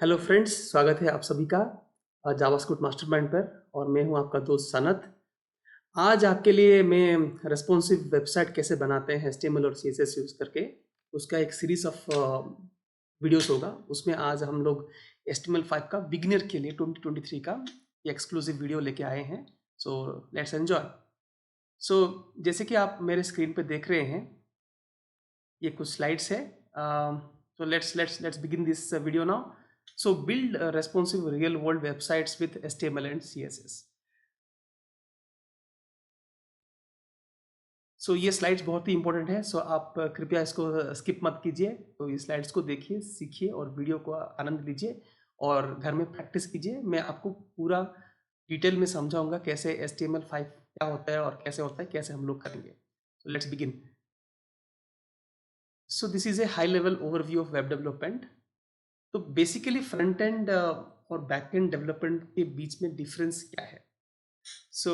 Hello friends, स्वागत है आप सभी का जावास्क्रिप्ट मास्टरमाइंड पर। और मैं हूं आपका दोस्त सनत। आज आपके लिए मैं रेस्पॉन्सिव वेबसाइट कैसे बनाते हैं एचटीएमएल और सीएसएस यूज करके उसका एक सीरीज ऑफ वीडियोस होगा। उसमें आज हम लोग HTML5 का बिगिनर के लिए 2023 का एक्सक्लूसिव वीडियो लेके आए हैं। So let's enjoy. सो जैसे कि आप मेरे स्क्रीन पे देख रहे हैं, ये कुछ स्लाइड्स है। so let's begin this video now. So build responsive real world websites with HTML and CSS. सो ये स्लाइड्स बहुत ही इंपॉर्टेंट है। सो आप कृपया इसको स्किप मत कीजिए। तो ये स्लाइड्स को देखिए, सीखिए और वीडियो को आनंद लीजिए और घर में प्रैक्टिस कीजिए। मैं आपको पूरा डिटेल में समझाऊंगा कैसे HTML5 क्या होता है और कैसे होता है, कैसे हम लोग करेंगे। So let's begin. So this is a high level overview of web development. तो बेसिकली फ्रंट एंड और बैक एंड डेवलपमेंट के बीच में डिफरेंस क्या है। सो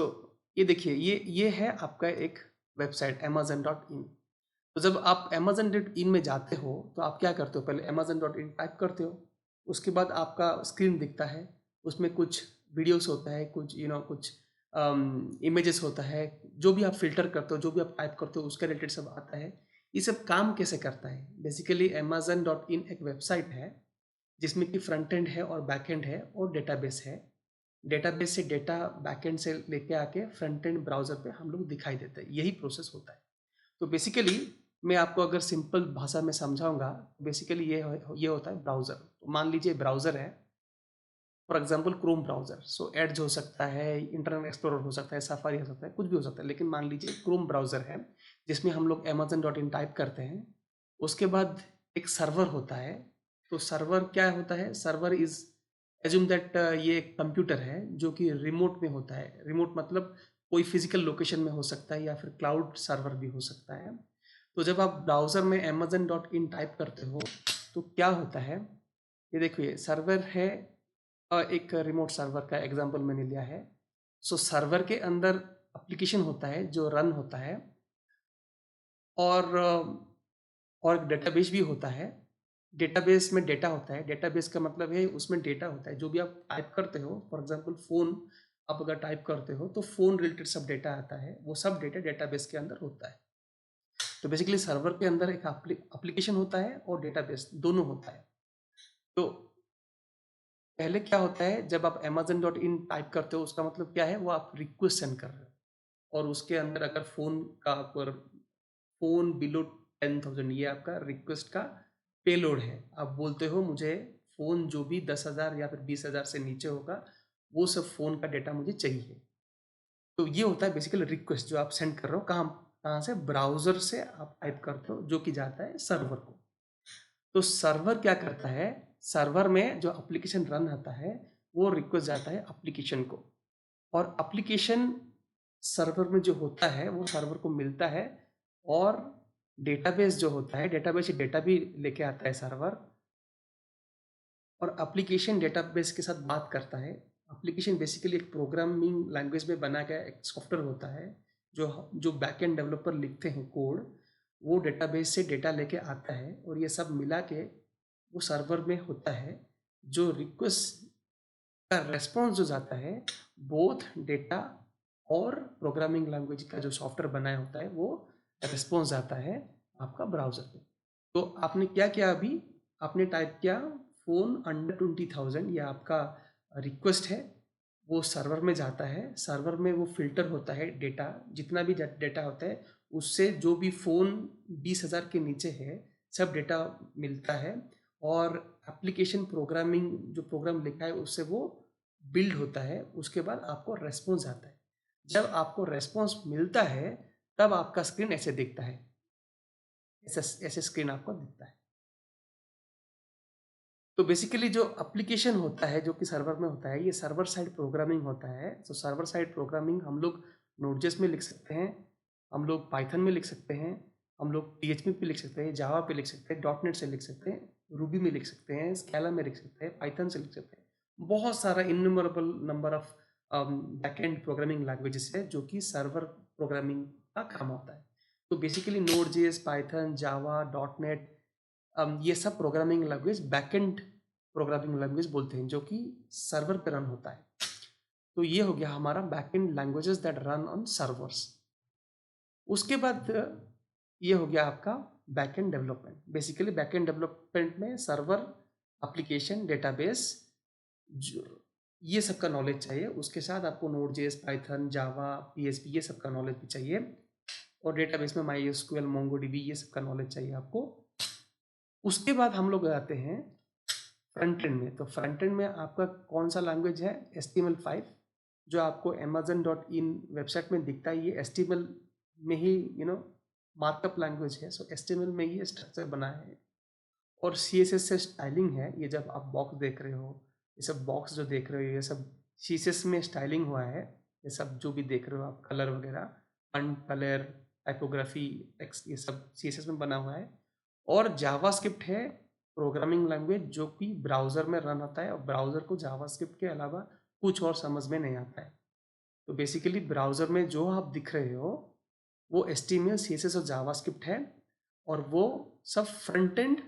ये देखिए, ये है आपका एक वेबसाइट amazon.in। तो जब आप amazon.in में जाते हो तो आप क्या करते हो, पहले amazon.in टाइप करते हो। उसके बाद आपका स्क्रीन दिखता है, उसमें कुछ वीडियोस होता है, कुछ कुछ इमेजेस होता है। जो भी आप फिल्टर करते हो, जो भी आप टाइप करते हो, उसके रिलेटेड सब आता है। ये सब काम कैसे करता है? बेसिकली amazon.in एक वेबसाइट है जिसमें कि फ्रंट एंड है और बैक एंड है और डेटाबेस है। डेटाबेस से डेटा बैकएंड से लेके आके फ्रंट एंड ब्राउजर पे हम लोग दिखाई देते हैं। यही प्रोसेस होता है। तो बेसिकली मैं आपको अगर सिंपल भाषा में समझाऊंगा, बेसिकली ये होता है ब्राउजर। तो मान लीजिए ब्राउजर है, for example Chrome browser. So edge हो सकता है, इंटरनेट एक्सप्लोरर हो सकता है, सफारी हो सकता है, कुछ भी हो सकता है। लेकिन मान लीजिए क्रोम ब्राउजर है जिसमें हम लोग amazon.in टाइप करते हैं। उसके बाद एक सर्वर होता है। तो सर्वर क्या होता है? सर्वर इज एज्यूम दैट ये एक कंप्यूटर है जो कि रिमोट में होता है। रिमोट मतलब कोई फिजिकल लोकेशन में हो सकता है या फिर क्लाउड सर्वर भी हो सकता है। तो जब आप ब्राउजर में amazon.in टाइप करते हो तो क्या होता है, ये देखिए सर्वर है। एक रिमोट सर्वर का एग्जांपल मैंने लिया है। सो सर्वर के अंदर एप्लीकेशन होता है जो रन होता है, और एक डेटाबेस भी होता है। डेटाबेस में डेटा होता है। डेटाबेस का मतलब है उसमें डेटा होता है। जो भी आप टाइप करते हो, फॉर एग्जांपल फ़ोन, आप अगर टाइप करते हो तो फ़ोन रिलेटेड सब डेटा आता है। वो सब डेटा डेटाबेस के अंदर होता है। तो बेसिकली सर्वर के अंदर एक एप्लीकेशन होता है और डेटाबेस दोनों होता है। तो पहले क्या होता है, जब आप amazon.in टाइप करते हो उसका मतलब क्या है, वो आप रिक्वेस्ट सेंड कर रहे हो। और उसके अंदर अगर फ़ोन का पर फ़ोन बिलो 10,000, ये आपका रिक्वेस्ट का पेलोड है। आप बोलते हो मुझे फ़ोन जो भी 10,000 या फिर 20,000 से नीचे होगा, वो सब फ़ोन का डेटा मुझे चाहिए। तो ये होता है बेसिकली रिक्वेस्ट जो आप सेंड कर रहे हो। कहाँ कहाँ से? ब्राउज़र से आप टाइप करते हो, जो कि जाता है सर्वर को। तो सर्वर क्या करता है, सर्वर में जो एप्लीकेशन रन आता है वो रिक्वेस्ट जाता है एप्लीकेशन को। और एप्लीकेशन सर्वर में जो होता है वो सर्वर को मिलता है। और डेटाबेस जो होता है, डेटाबेस डेटा भी लेके आता है सर्वर। और एप्लीकेशन डेटाबेस के साथ बात करता है। एप्लीकेशन बेसिकली एक प्रोग्रामिंग लैंग्वेज में बना गया एक सॉफ्टवेयर होता है। जो जो बैकएंड डेवलपर लिखते हैं कोड, वो डेटाबेस से डेटा लेके आता है और ये सब मिला के वो सर्वर में होता है। जो रिक्वेस्ट का रेस्पॉन्स जो जाता है, बोथ डेटा और प्रोग्रामिंग लैंग्वेज का जो सॉफ्टवेयर बनाया होता है वो रिस्पॉन्स जाता है आपका ब्राउजर पे। तो आपने क्या किया अभी? आपने टाइप किया फ़ोन अंडर 20,000, या आपका रिक्वेस्ट है। वो सर्वर में जाता है। सर्वर में वो फिल्टर होता है डेटा, जितना भी डेटा होता है उससे जो भी फ़ोन 20,000 के नीचे है सब डेटा मिलता है। और एप्लीकेशन प्रोग्रामिंग जो प्रोग्राम लिखा है उससे वो बिल्ड होता है। उसके बाद आपको रेस्पॉन्स आता है। जब आपको रेस्पॉन्स मिलता है तब आपका स्क्रीन ऐसे दिखता है। ऐसे ऐसे स्क्रीन आपको दिखता है। तो बेसिकली जो एप्लीकेशन होता है जो कि सर्वर में होता है, ये सर्वर साइड प्रोग्रामिंग होता है। तो सर्वर साइड प्रोग्रामिंग हम लोग नोडजेस में लिख सकते हैं, हम लोग पाइथन में लिख सकते हैं, हम लोग PHP पे लिख सकते हैं, जावा पे लिख सकते हैं, डॉट नेट से लिख सकते हैं, रूबी में लिख सकते हैं, स्केला में लिख सकते हैं, पाइथन से लिख सकते हैं। बहुत सारा innumerable number of backend programming languages है जो कि सर्वर प्रोग्रामिंग का काम होता है। तो बेसिकली नोड.js, पाइथन, जावा, डॉट नेट, ये सब programming language backend programming language बोलते हैं, जो कि सर्वर पे रन होता है। तो ये हो गया हमारा backend languages that run on servers. उसके बाद ये हो गया आपका backend development. Basically backend development में सर्वर, एप्लीकेशन, डेटाबेस, ये सब का नॉलेज चाहिए। उसके साथ आपको नोड जेएस, पाइथन, जावा, पीएचपी ये सब का नॉलेज भी चाहिए। और डेटाबेस में माई एसक्यूएल, मोंगोडीबी ये सब का नॉलेज चाहिए आपको। उसके बाद हम लोग आते हैं फ्रंट एंड में। तो फ्रंट एंड में आपका कौन सा लैंग्वेज है? HTML5, जो आपको amazon.in वेबसाइट में दिखता है। ये HTML में ही मार्कअप लैंग्वेज है। सो HTML में ये स्ट्रक्चर बना है। और CSS से स्टाइलिंग है। ये जब आप बॉक्स देख रहे हो, ये सब बॉक्स जो देख रहे हो, ये सब CSS में स्टाइलिंग हुआ है। ये सब जो भी देख रहे हो आप, कलर वगैरह, फंट, कलर, टाइपोग्राफी, टेक्स्ट, ये सब CSS में बना हुआ है। और जावास्क्रिप्ट है प्रोग्रामिंग लैंग्वेज, जो कि ब्राउज़र में रन होता है। और ब्राउज़र को जावास्क्रिप्ट के अलावा कुछ और समझ में नहीं आता है। तो बेसिकली ब्राउज़र में जो आप दिख रहे हो वो HTML, CSS और जावास्क्रिप्ट है। और वो सब front end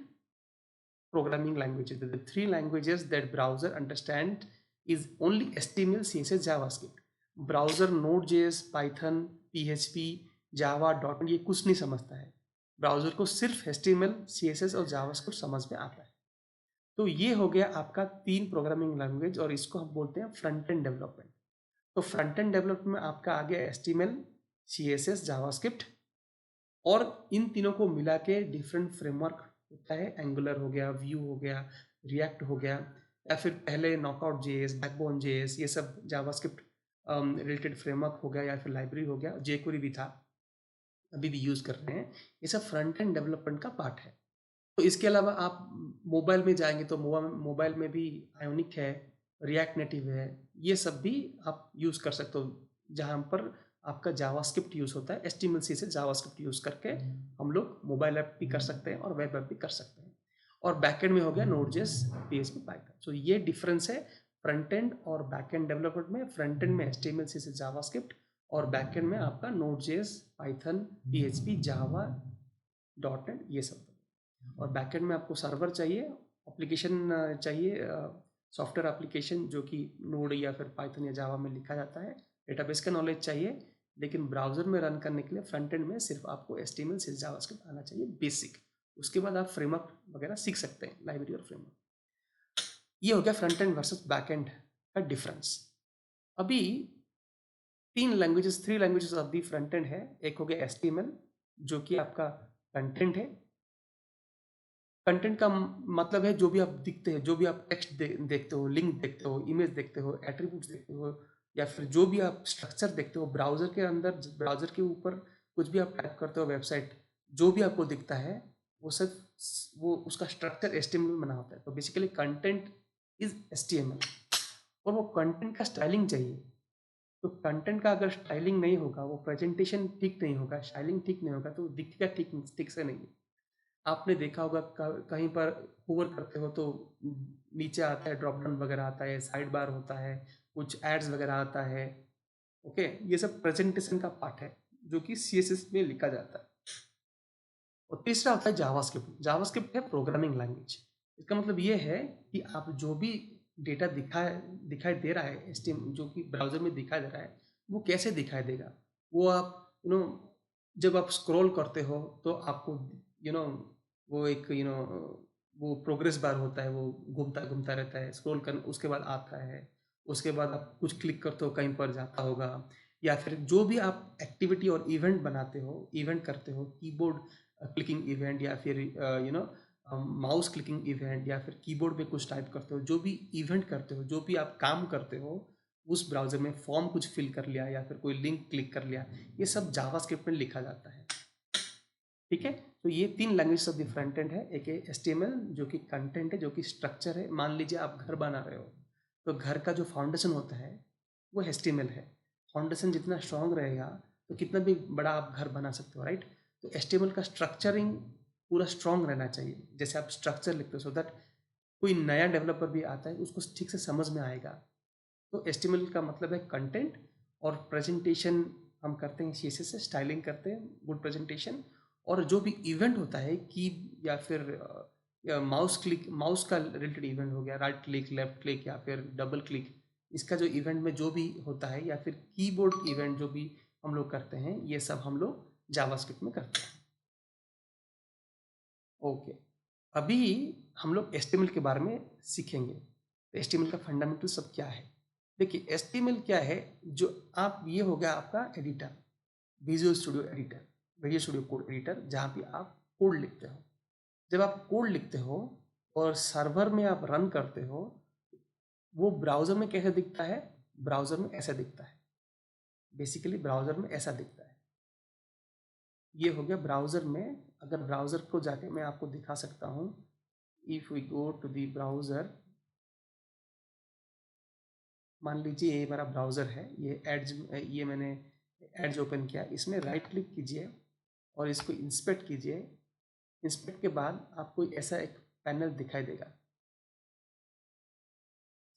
programming languages. The three languages that browser understand is only HTML, CSS, JavaScript. Browser Node.js, Python, PHP, Java, .NET ये कुछ नहीं समझता है। ब्राउज़र को सिर्फ HTML, CSS और JavaScript समझ में आता है। तो ये हो गया आपका 3 प्रोग्रामिंग लैंग्वेज, और इसको हम बोलते हैं फ्रंट एंड डेवलपमेंट। तो फ्रंट एंड डेवलपमेंट में आपका आ गया HTML, CSS, JavaScript। और इन तीनों को मिला के डिफरेंट फ्रेमवर्क होता है। एंगुलर हो गया, व्यू हो गया, रिएक्ट हो गया, या फिर पहले नॉकआउट जेएस, बैकबोन जेएस, ये सब जावास्क्रिप्ट रिलेटेड फ्रेमवर्क हो गया, या फिर लाइब्रेरी हो गया। जेक्वेरी भी था, अभी भी यूज़ कर रहे हैं। ये सब फ्रंट एंड डेवलपमेंट का पार्ट है। तो इसके अलावा आप मोबाइल में जाएंगे तो मोबाइल में भी आयोनिक है, रिएक्ट नेटिव है, ये सब भी आप यूज़ कर सकते हो, जहाँ पर आपका जावास्क्रिप्ट यूज़ होता है। HTML से जावास्क्रिप्ट यूज़ करके हम लोग मोबाइल ऐप भी कर सकते हैं और वेब ऐप भी कर सकते हैं। और बैकएंड में हो गया Node.js, PHP, Python। सो ये डिफरेंस है फ्रंट एंड और बैकएंड डेवलपमेंट में। फ्रंट एंड में HTML से जावास्क्रिप्ट, और बैकएंड में आपका Node.js, Python, PHP, Java, .NET ये सब। और बैकएंड में आपको सर्वर चाहिए, एप्लीकेशन चाहिए, सॉफ्टवेयर एप्लीकेशन जो कि नोड या फिर पाइथन या जावा में लिखा जाता है। डेटाबेस का नॉलेज चाहिए। लेकिन ब्राउज़र में रन करने के लिए फ्रंट एंड में सिर्फ आपको HTML से जावास्क्रिप्ट आना चाहिए, बेसिक। उसके बाद आप फ्रेमवर्क वगैरह सीख सकते हैं, लाइब्रेरी और फ्रेमवर्क। ये हो गया front end versus back and का डिफरेंस। अभी 3 languages of the front end है। एक हो गया HTML, जो कि आपका कंटेंट है। कंटेंट का मतलब है जो भी आप दिखते हैं, जो भी आप टेक्स्ट देखते हो, लिंक देखते हो, इमेज देखते हो, एट्रीब्यूट्स देखते हो, या फिर जो भी आप स्ट्रक्चर देखते हो ब्राउज़र के अंदर, ब्राउज़र के ऊपर कुछ भी आप टाइप करते हो, वेबसाइट जो भी आपको दिखता है, वो सब वो उसका स्ट्रक्चर HTML में बना होता है। तो बेसिकली कंटेंट इज HTML। और वो कंटेंट का स्टाइलिंग चाहिए। तो कंटेंट का अगर स्टाइलिंग नहीं होगा, वो प्रेजेंटेशन ठीक नहीं होगा, स्टाइलिंग ठीक नहीं होगा, तो दिखेगा ठीक से नहीं। आपने देखा होगा कहीं पर होवर करते हो तो नीचे आता है, ड्रॉप डाउन वगैरह आता है, साइड बार होता है, कुछ एड्स वगैरह आता है। ओके, ये सब प्रेजेंटेशन का पार्ट है जो कि CSS में लिखा जाता है। और तीसरा होता है जावास्क्रिप्ट। जावास्क्रिप्ट है प्रोग्रामिंग लैंग्वेज। इसका मतलब ये है कि आप जो भी डेटा दिखाई दे रहा है, HTML जो कि ब्राउजर में दिखाई दे रहा है, वो कैसे दिखाई देगा? वो आप जब आप स्क्रॉल करते हो तो आपको यू नो वो एक वो प्रोग्रेस बार होता है, वो घूमता घूमता रहता है, स्क्रॉल कर उसके बाद आता है। उसके बाद आप कुछ क्लिक करते हो, कहीं पर जाता होगा। या फिर जो भी आप एक्टिविटी और इवेंट बनाते हो, इवेंट करते हो, कीबोर्ड क्लिकिंग इवेंट, या फिर माउस क्लिकिंग इवेंट, या फिर कीबोर्ड पे कुछ टाइप करते हो, जो भी इवेंट करते हो, जो भी आप काम करते हो उस ब्राउज़र में, फॉर्म कुछ फिल कर लिया या फिर कोई लिंक क्लिक कर लिया, ये सब जावास्क्रिप्ट में लिखा जाता है। ठीक है। तो ये 3 language of the front end है। एक है HTML जो कि कंटेंट है, जो कि स्ट्रक्चर है। मान लीजिए आप घर बना रहे हो, तो घर का जो फाउंडेशन होता है वो HTML है। फाउंडेशन जितना स्ट्रांग रहेगा तो कितना भी बड़ा आप घर बना सकते हो, राइट। तो HTML का स्ट्रक्चरिंग पूरा स्ट्रांग रहना चाहिए। जैसे आप स्ट्रक्चर लिखते हो, सो दैट कोई नया डेवलपर भी आता है उसको ठीक से समझ में आएगा। तो HTML का मतलब है कंटेंट। और प्रेजेंटेशन हम करते हैं CSS से, स्टाइलिंग करते हैं, गुड प्रेजेंटेशन। और जो भी इवेंट होता है कि या फिर माउस का रिलेटेड इवेंट हो गया, राइट क्लिक, लेफ्ट क्लिक या फिर डबल क्लिक, इसका जो इवेंट में जो भी होता है, या फिर कीबोर्ड इवेंट जो भी हम लोग करते हैं, ये सब हम लोग जावास्क्रिप्ट में करते हैं। ओके, अभी हम लोग एचटीएमएल के बारे में सीखेंगे। तो एचटीएमएल का फंडामेंटल सब क्या है। देखिए एचटीएमएल क्या है, जो आप, ये हो गया आपका editor, visual studio editor, visual Studio code editor, जहाँ पे आप कोड लिखते हो। जब आप कोड लिखते हो और सर्वर में आप रन करते हो, वो ब्राउज़र में कैसे दिखता है, ब्राउज़र में ऐसा दिखता है। बेसिकली ब्राउज़र में ऐसा दिखता है। ये हो गया ब्राउज़र में। अगर ब्राउज़र को जाके मैं आपको दिखा सकता हूँ, if we go to the browser, मान लीजिए ये मेरा ब्राउज़र है, ये एड्ज, ये मैंने एड्ज ओपन किया, इसमें राइट क्लिक कीजिए और इसको इंस्पेक्ट कीजिए। इंस्पेक्ट के बाद आपको ऐसा एक पैनल दिखाई देगा।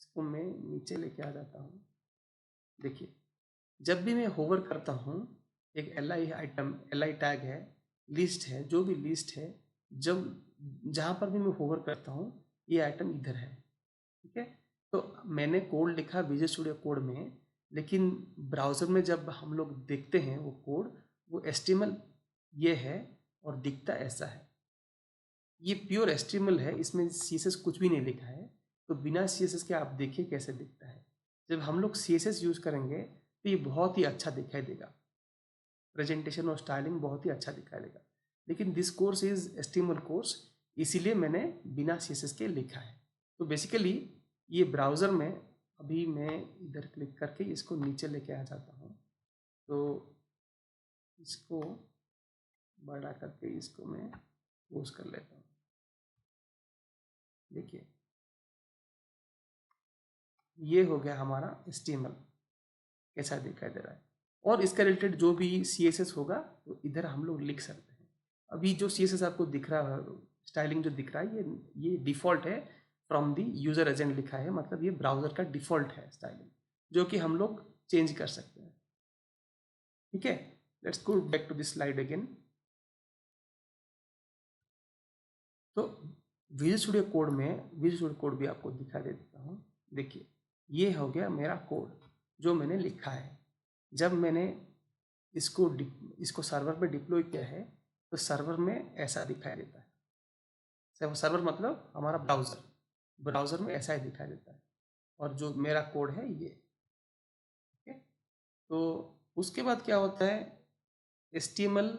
इसको मैं नीचे लेके आ जाता हूँ। देखिए जब भी मैं होवर करता हूँ, एक li आइटम, li टैग है, लिस्ट है, जो भी लिस्ट है, जब जहाँ पर भी मैं होवर करता हूँ, ये आइटम इधर है। ठीक है, तो मैंने कोड लिखा विजुअल स्टूडियो कोड में, लेकिन ब्राउज़र में जब हम लोग देखते हैं वो कोड, वो HTML ये है और दिखता ऐसा है। ये प्योर HTML है, इसमें CSS कुछ भी नहीं लिखा है। तो बिना CSS के आप देखिए कैसे दिखता है। जब हम लोग CSS यूज़ करेंगे तो ये बहुत ही अच्छा दिखाई देगा, प्रेजेंटेशन और स्टाइलिंग बहुत ही अच्छा दिखाई देगा। लेकिन this course is HTML course, इसीलिए मैंने बिना CSS के लिखा है। तो बेसिकली ये ब्राउज़र में, अभी मैं इधर क्लिक करके इसको नीचे लेके आ जाता हूँ, तो इसको बड़ा करके इसको मैं पोस्ट कर लेता हूँ। देखिए ये हो गया हमारा HTML, कैसा दिखाई दे रहा है। और इसका रिलेटेड जो भी CSS होगा तो इधर हम लोग लिख सकते हैं। अभी जो CSS आपको दिख रहा है, स्टाइलिंग जो दिख रहा है, ये डिफ़ॉल्ट है, फ्रॉम दी यूज़र एजेंट लिखा है, मतलब ये ब्राउज़र का डिफ़ॉल्ट है स्टाइलिंग, जो कि हम लोग चेंज कर सकते हैं। ठीक है, let's go back to this slide again. तो विजुअल स्टूडियो कोड में, विजुअल स्टूडियो कोड भी आपको दिखा देता हूँ। देखिए ये हो गया मेरा कोड जो मैंने लिखा है। जब मैंने इसको सर्वर पे डिप्लॉय किया है, तो सर्वर में ऐसा दिखाई देता है। सर्वर मतलब हमारा ब्राउज़र, ब्राउज़र में ऐसा ही दिखाई देता है। और जो मेरा कोड है ये, ठीक है। तो उसके बाद क्या होता है, HTML,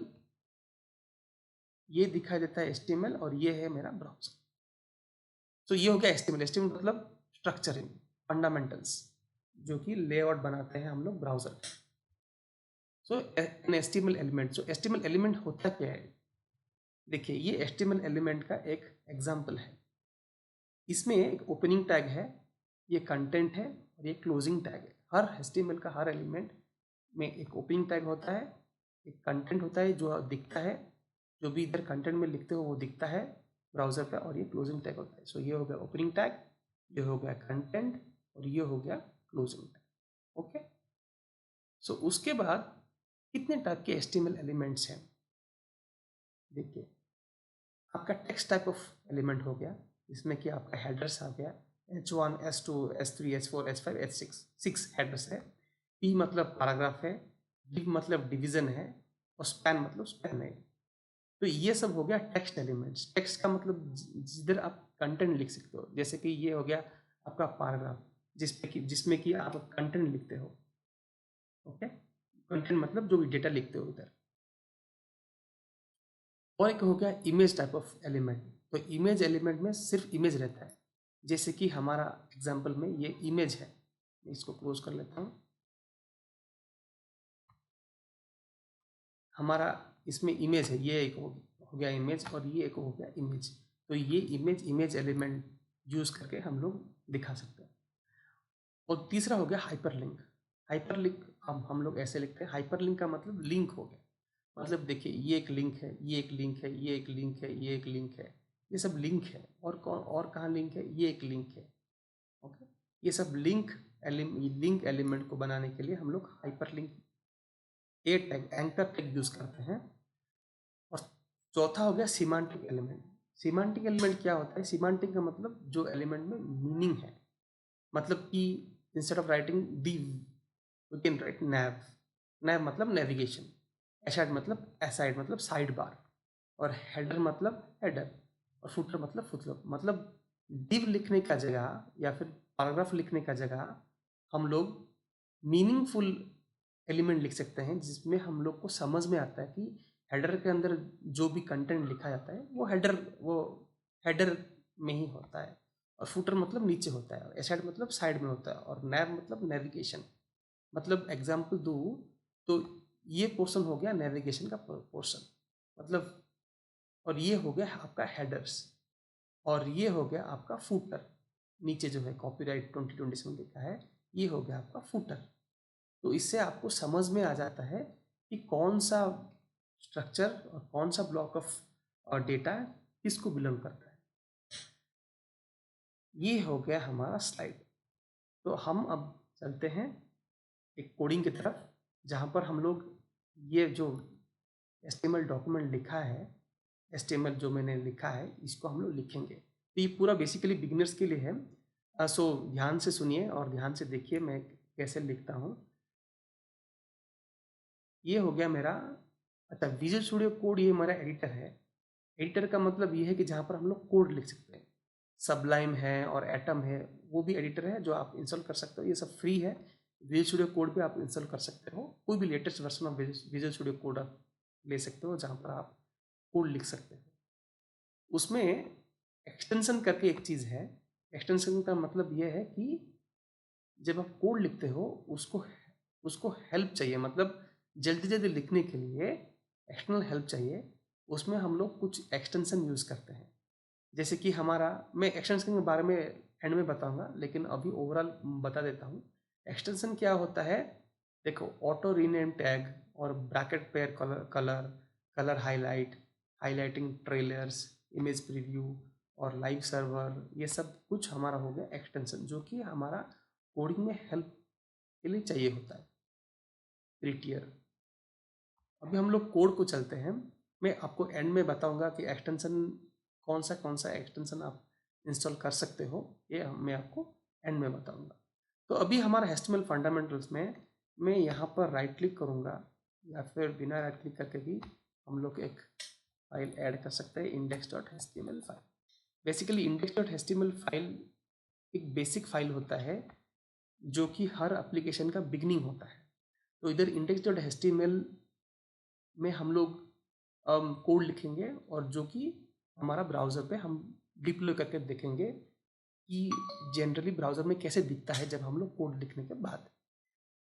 ये दिखाई देता है HTML, और ये है मेरा ब्राउज़र। तो ये हो गया HTML मतलब स्ट्रक्चरिंग, फंडामेंटल्स, जो कि लेआउट बनाते हैं हम लोग ब्राउज़र का। सो एन HTML एलिमेंट, जो HTML एलिमेंट होता क्या है, देखिए ये HTML एलिमेंट का एक एग्जाम्पल है। इसमें एक ओपनिंग टैग है, ये कंटेंट है, और ये क्लोजिंग टैग है। हर HTML का हर एलिमेंट में एक ओपनिंग टैग होता है, एक कंटेंट होता है जो दिखता है, जो भी इधर कंटेंट में लिखते हो वो दिखता है ब्राउज़र पे, और ये क्लोजिंग टैग होता है। सो ये हो गया ओपनिंग टैग, ये हो गया कंटेंट, और ये हो गया क्लोजिंग टैग। ओके, सो उसके बाद कितने टाइप के HTML एलिमेंट्स हैं। देखिए आपका टेक्स्ट टाइप ऑफ एलिमेंट हो गया, इसमें कि आपका हेडर्स आ गया, H1, H2, H3, H4, H5, H6, 6 headers है। P मतलब पैराग्राफ है, div मतलब डिवीजन है, और स्पैन मतलब स्पैन है। तो ये सब हो गया टेक्स्ट एलिमेंट्स। टेक्स्ट का मतलब जिधर आप कंटेंट लिख सकते हो, जैसे कि ये हो गया आपका पैराग्राफ, जिसमें कि आप कंटेंट लिखते हो। ओके, कंटेंट मतलब जो भी डेटा लिखते हो उधर। और एक हो गया इमेज टाइप ऑफ एलिमेंट। तो इमेज एलिमेंट में सिर्फ इमेज रहता है, जैसे कि हमारा एग्जांपल में ये इमेज है। मैं इसको क्लोज कर लेता हूँ। हमारा इसमें इमेज है, ये एक हो गया इमेज, और ये एक हो गया इमेज। तो ये इमेज एलिमेंट यूज करके हम लोग दिखा सकते हैं। और तीसरा हो गया हाइपरलिंक। हाइपरलिंक हम लोग ऐसे लिखते हैं, हाइपरलिंक का मतलब लिंक हो गया। मतलब देखिए ये एक लिंक है, ये एक लिंक है, ये एक लिंक है, ये एक लिंक है, ये सब लिंक है। और कौन और कहाँ लिंक है, ये एक लिंक है। ओके, ये सब लिंक एलिमेंट को बनाने के लिए हम लोग हाइपरलिंक, ए टैग, एंकर टैग यूज करते हैं। और चौथा हो गया सिमांटिक एलिमेंट। सिमांटिक एलिमेंट क्या होता है? सिमांटिक का मतलब जो एलिमेंट में मीनिंग है, मतलब कि instead of writing the we can write nav. Nav मतलब नेविगेशन, एसाइड मतलब एसाइड मतलब साइड बार, और हेडर मतलब हेडर, और फुटर मतलब फुटनोट। मतलब div लिखने का जगह या फिर पैराग्राफ लिखने का जगह हम लोग मीनिंगफुल एलिमेंट लिख सकते हैं, जिसमें हम लोग को समझ में आता है कि हेडर के अंदर जो भी कंटेंट लिखा जाता है वो हेडर में ही होता है, और फुटर मतलब नीचे होता है, एसाइड मतलब साइड में होता है, और नैव मतलब नेविगेशन। मतलब एग्जाम्पल दूँ तो ये पोर्शन हो गया नेविगेशन का पोर्शन, मतलब, और ये हो गया आपका हेडर्स, और ये हो गया आपका फूटर। नीचे जो है कॉपीराइट 2027 लिखा है, ये हो गया आपका फूटर। तो इससे आपको समझ में आ जाता है कि कौन सा स्ट्रक्चर और कौन सा ब्लॉक ऑफ डेटा किसको बिलोंग करता है। ये हो गया हमारा स्लाइड। तो हम अब चलते हैं एक कोडिंग की तरफ, जहाँ पर हम लोग ये जो HTML डॉक्यूमेंट लिखा है, HTML जो मैंने लिखा है, इसको हम लोग लिखेंगे। तो ये पूरा बेसिकली बिगिनर्स के लिए है। सो ध्यान से सुनिए और ध्यान से देखिए मैं कैसे लिखता हूँ। ये हो गया मेरा, अच्छा, विजुअल स्टूडियो कोड ये हमारा एडिटर है। एडिटर का मतलब ये है कि जहाँ पर हम लोग कोड लिख सकते हैं। सबलाइम है और एटम है, वो भी एडिटर है जो आप इंस्टॉल कर सकते हो। ये सब फ्री है। विजुअल स्टूडियो कोड भी आप इंस्टॉल कर सकते हो, कोई भी latest version of visual Studio code आप ले सकते हो, जहाँ पर आप कोड लिख सकते हो। उसमें एक्सटेंशन करके एक चीज़ है। एक्सटेंशन का मतलब ये है कि जब आप कोड लिखते हो, उसको उसको हेल्प चाहिए, मतलब जल्दी जल्दी लिखने के लिए एक्सटर्नल हेल्प चाहिए। उसमें हम लोग कुछ एक्सटेंशन यूज़ करते हैं। जैसे कि हमारा, मैं एक्सटेंशन के बारे में एंड में बताऊंगा, लेकिन अभी ओवरऑल बता देता हूँ एक्सटेंशन क्या होता है। देखो, ऑटो रीनेम टैग और bracket pair colour colour colour highlight, highlighting trailers, image preview और लाइव सर्वर, ये सब कुछ हमारा हो गया एक्सटेंशन, जो कि हमारा कोडिंग में हेल्प के लिए चाहिए होता है। प्रीटियर। अभी हम लोग कोड को चलते हैं। मैं आपको एंड में बताऊंगा कि एक्सटेंशन कौन सा एक्सटेंशन आप इंस्टॉल कर सकते हो, ये मैं आपको एंड में बताऊंगा। तो अभी हमारा HTML फंडामेंटल्स में मैं यहाँ पर राइट क्लिक करूँगा, या फिर बिना राइट क्लिक करके भी हम लोग एक फाइल ऐड कर सकते हैं, index.html file. Basically index.html file एक बेसिक फाइल होता है जो कि हर एप्लीकेशन का बिगनिंग होता है। तो इधर index.html में हम लोग कोड लिखेंगे, और जो कि हमारा ब्राउज़र पे हम डिप्लॉय करके देखेंगे कि जनरली ब्राउज़र में कैसे दिखता है जब हम लोग कोड लिखने के बाद।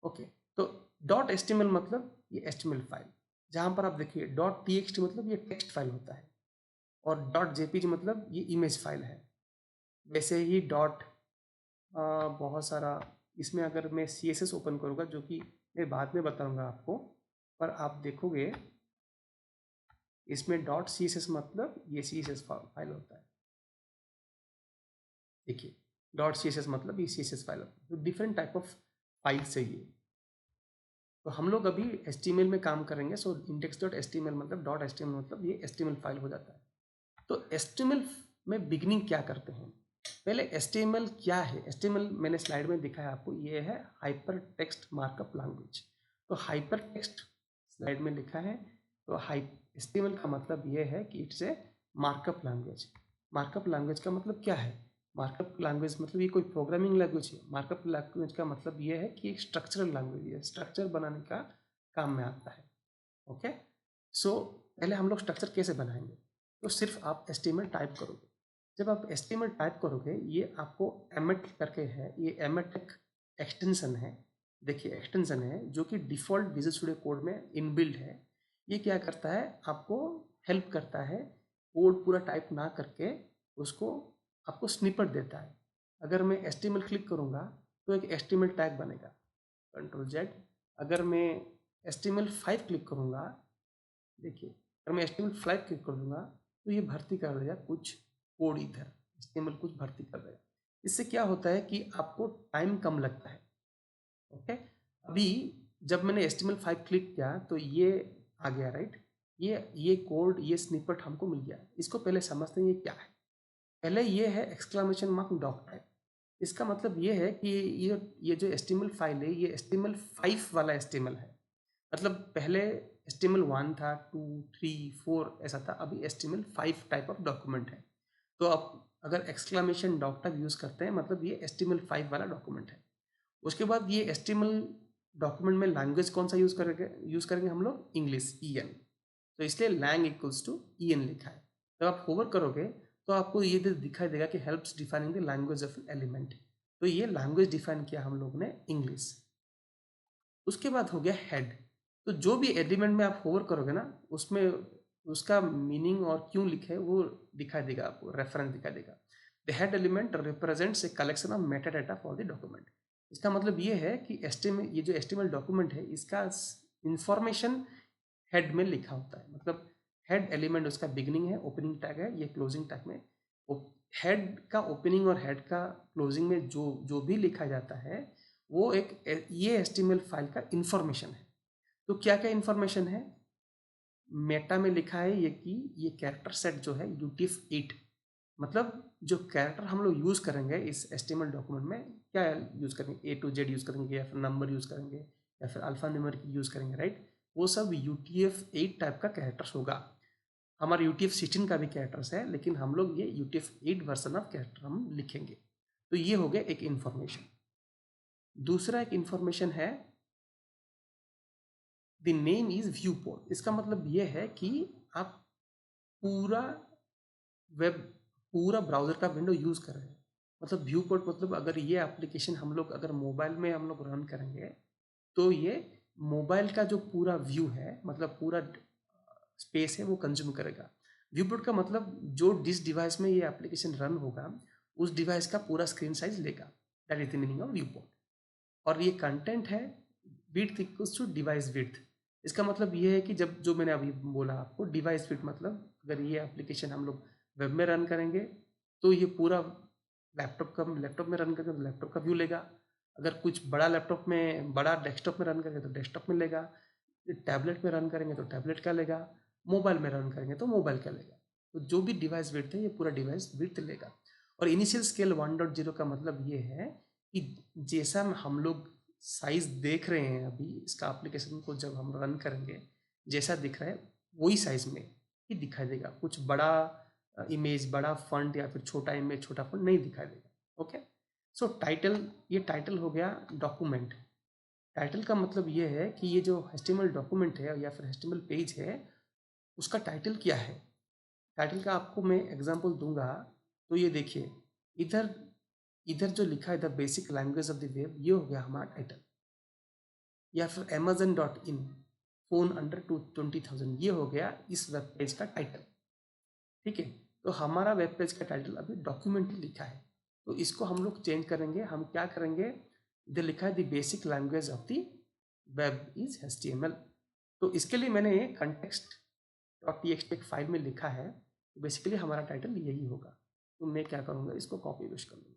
ओके, तो .html मतलब ये HTML फाइल, जहाँ पर आप देखिए .txt मतलब ये टेक्स्ट फाइल होता है, और .jpg मतलब ये इमेज फाइल है। वैसे ही बहुत सारा, इसमें अगर मैं CSS ओपन करूँगा, जो कि मैं बाद में बताऊँगा आपको, पर आप देखोगे इसमें .css मतलब ये CSS फाइल होता है। देखिए, .css मतलब ये CSS फाइल होता है। तो डिफरेंट टाइप ऑफ फाइल्स है ये। तो हम लोग अभी HTML में काम करेंगे। सो index.html मतलब .html मतलब ये HTML फाइल हो जाता है। तो HTML में बिगनिंग क्या करते हैं? पहले HTML क्या है? HTML मैंने स्लाइड में दिखाया आपको, ये है हाइपर टेक्स्ट मार्कअप लैंग्वेज। तो हाइपर टेक्स्ट स्लाइड में लिखा है। तो HTML का मतलब ये है कि it's a markup language. Markup language का मतलब क्या है? मार्कअप लैंग्वेज मतलब ये कोई प्रोग्रामिंग लैंग्वेज है? मार्कअप लैंग्वेज का मतलब ये है कि एक स्ट्रक्चरल लैंग्वेज है, स्ट्रक्चर बनाने का काम में आता है। ओके, सो पहले हम लोग स्ट्रक्चर कैसे बनाएंगे? तो सिर्फ आप HTML टाइप करोगे। जब आप HTML टाइप करोगे, ये आपको एमेट करके है, ये एमेट एक एक्सटेंशन है। देखिए, एक्सटेंशन है जो कि डिफ़ॉल्ट विजुअल स्टूडियो कोड में इनबिल्ट है। ये क्या करता है? आपको हेल्प करता है कोड पूरा टाइप ना करके, उसको आपको स्निपेट देता है। अगर मैं HTML क्लिक करूँगा तो एक HTML टैग बनेगा, Ctrl+Z। अगर मैं HTML5 क्लिक करूँगा, देखिए, अगर मैं HTML5 क्लिक कर दूंगा तो ये भर्ती कर देगा कुछ कोड, इधर HTML कुछ भर्ती कर देगा। इससे क्या होता है कि आपको टाइम कम लगता है। ओके, अभी जब मैंने HTML5 क्लिक किया तो ये आ गया, राइट। ये कोड, ये स्निपेट हमको मिल गया। इसको पहले समझते हैं ये क्या है। पहले ये है एक्सक्लेमेशन मार्क डॉक टाइप। इसका मतलब ये है कि ये जो एचटीएमएल फाइल है ये HTML5 वाला एचटीएमएल है। मतलब पहले HTML1 था, 2, 3, 4 ऐसा था, अभी HTML5 टाइप ऑफ डॉक्यूमेंट है। तो अब अगर एक्सक्लेमेशन डॉक टाइप यूज़ करते हैं मतलब ये HTML5 वाला डॉक्यूमेंट है। उसके बाद ये HTML डॉक्यूमेंट में लैंग्वेज कौन सा यूज़ करेंगे हम लोग, इंग्लिश, EN। तो इसलिए lang इक्वल्स टू EN लिखा है। जब आप होवर करोगे तो आपको ये दिखाई देगा कि helps defining the language of element. तो ये लैंग्वेज डिफाइन किया हम लोग ने, इंग्लिश। उसके बाद हो गया हेड। तो जो भी एलिमेंट में आप होवर करोगे ना, उसमें उसका मीनिंग और क्यों लिखे है वो दिखाई देगा, आपको रेफरेंस दिखाई देगा। The head element represents a collection of Meta data for the document. इसका मतलब ये है कि ये जो HTML डॉक्यूमेंट है इसका इंफॉर्मेशन हेड में लिखा होता है। मतलब हेड एलिमेंट उसका बिगिनिंग है, ओपनिंग टैग है, ये क्लोजिंग टैग में। हेड का ओपनिंग और हेड का क्लोजिंग में जो जो भी लिखा जाता है वो ये HTML फाइल का इंफॉर्मेशन है। तो क्या क्या इंफॉर्मेशन है, मेटा में लिखा है ये कि ये कैरेक्टर सेट जो है UTF-8, मतलब जो कैरेक्टर हम लोग यूज़ करेंगे इस HTML डॉक्यूमेंट में, क्या यूज़ करेंगे, A to Z यूज़ करेंगे या फिर नंबर यूज़ करेंगे या फिर अल्फा न्यूमेरिक यूज़ करेंगे, राइट। वो सब UTF-8 टाइप का कैरेक्टर्स होगा। हमारा UTF-16 का भी कैरेक्टर्स है, लेकिन हम लोग ये UTF-8 वर्जन ऑफ कैरेक्टर हम लिखेंगे। तो ये हो गया एक इंफॉर्मेशन। दूसरा एक इंफॉर्मेशन है, the name is view port. इसका मतलब ये है कि आप पूरा वेब, पूरा ब्राउजर का विंडो यूज कर रहे हैं। मतलब व्यू पोर्ट मतलब अगर ये एप्लीकेशन हम लोग अगर मोबाइल में हम लोग रन करेंगे तो ये मोबाइल का जो पूरा व्यू है, मतलब पूरा स्पेस है, वो कंज्यूम करेगा। व्यू पोर्ट का मतलब जो जिस डिवाइस में ये एप्लीकेशन रन होगा उस डिवाइस का पूरा स्क्रीन साइज लेगा। That is the meaning of view port. और ये कंटेंट है width equals to device width. इसका मतलब ये है कि जब जो मैंने अभी बोला आपको डिवाइस विड्थ, मतलब अगर ये एप्लीकेशन हम लोग वेब में रन करेंगे तो ये पूरा लैपटॉप में रन करेंगे तो लैपटॉप का व्यू लेगा। अगर कुछ बड़ा लैपटॉप में, बड़ा डेस्कटॉप में रन करेंगे तो डेस्कटॉप में लेगा। टैबलेट में रन करेंगे तो टैबलेट का लेगा। मोबाइल में रन करेंगे तो मोबाइल का लेगा। तो जो भी डिवाइस विड्थ है ये पूरा डिवाइस विड्थ लेगा। और इनिशियल स्केल 1.0 का मतलब ये है कि जैसा हम लोग साइज देख रहे हैं अभी इसका एप्लीकेशन को जब हम रन करेंगे, जैसा दिख रहा है वही साइज में ही दिखाई देगा। कुछ बड़ा इमेज, बड़ा फंट या फिर छोटा इमेज, छोटा फंट नहीं दिखाई देगा। ओके। सो टाइटल, ये टाइटल हो गया डॉक्यूमेंट। टाइटल का मतलब ये है कि ये जो HTML डॉक्यूमेंट है या फिर HTML पेज है उसका टाइटल क्या है। टाइटल का आपको मैं एग्जांपल दूंगा। तो ये देखिए, इधर इधर जो लिखा है the basic language of the web, ये हो गया हमारा टाइटल। या फिर amazon.in फोन अंडर 20,000, ये हो गया इस वेब पेज का टाइटल। ठीक है। तो हमारा वेब पेज का टाइटल अभी डॉक्यूमेंट ही लिखा है। तो इसको हम लोग चेंज करेंगे। हम क्या करेंगे, इधर लिखा है the basic language of the web is HTML। तो इसके लिए मैंने ये context.txt एक फाइल में लिखा है। तो बेसिकली हमारा टाइटल यही होगा। तो मैं क्या करूँगा, इसको कॉपी पेस्ट कर लूँगा,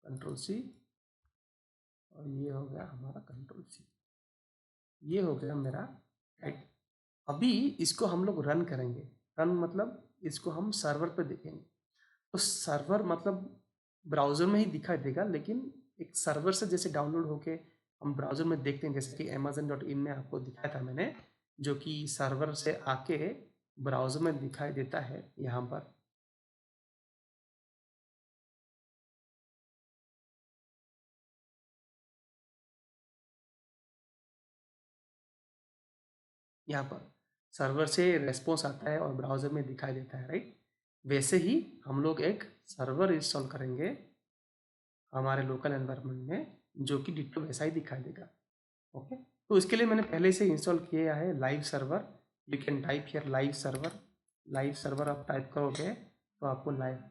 Ctrl+C, और ये हो गया हमारा Ctrl+C। ये हो गया मेरा टाइटल। अभी इसको हम लोग रन करेंगे। रन मतलब इसको हम सर्वर पे देखेंगे। तो सर्वर मतलब ब्राउज़र में ही दिखाई देगा, लेकिन एक सर्वर से जैसे डाउनलोड होके हम ब्राउज़र में देखते हैं, जैसे कि amazon.in में आपको दिखाया था मैंने, जो कि सर्वर से आके ब्राउज़र में दिखाई देता है यहाँ पर। यहाँ पर सर्वर से रेस्पॉन्स आता है और ब्राउज़र में दिखाई देता है, राइट। वैसे ही हम लोग एक सर्वर इंस्टॉल करेंगे हमारे लोकल एनवायरनमेंट में, जो कि डिट्टो वैसा ही दिखाई देगा। ओके। तो इसके लिए मैंने पहले से इंस्टॉल किया है live server. You can type here live server. Live server आप टाइप करोगे तो आपको लाइव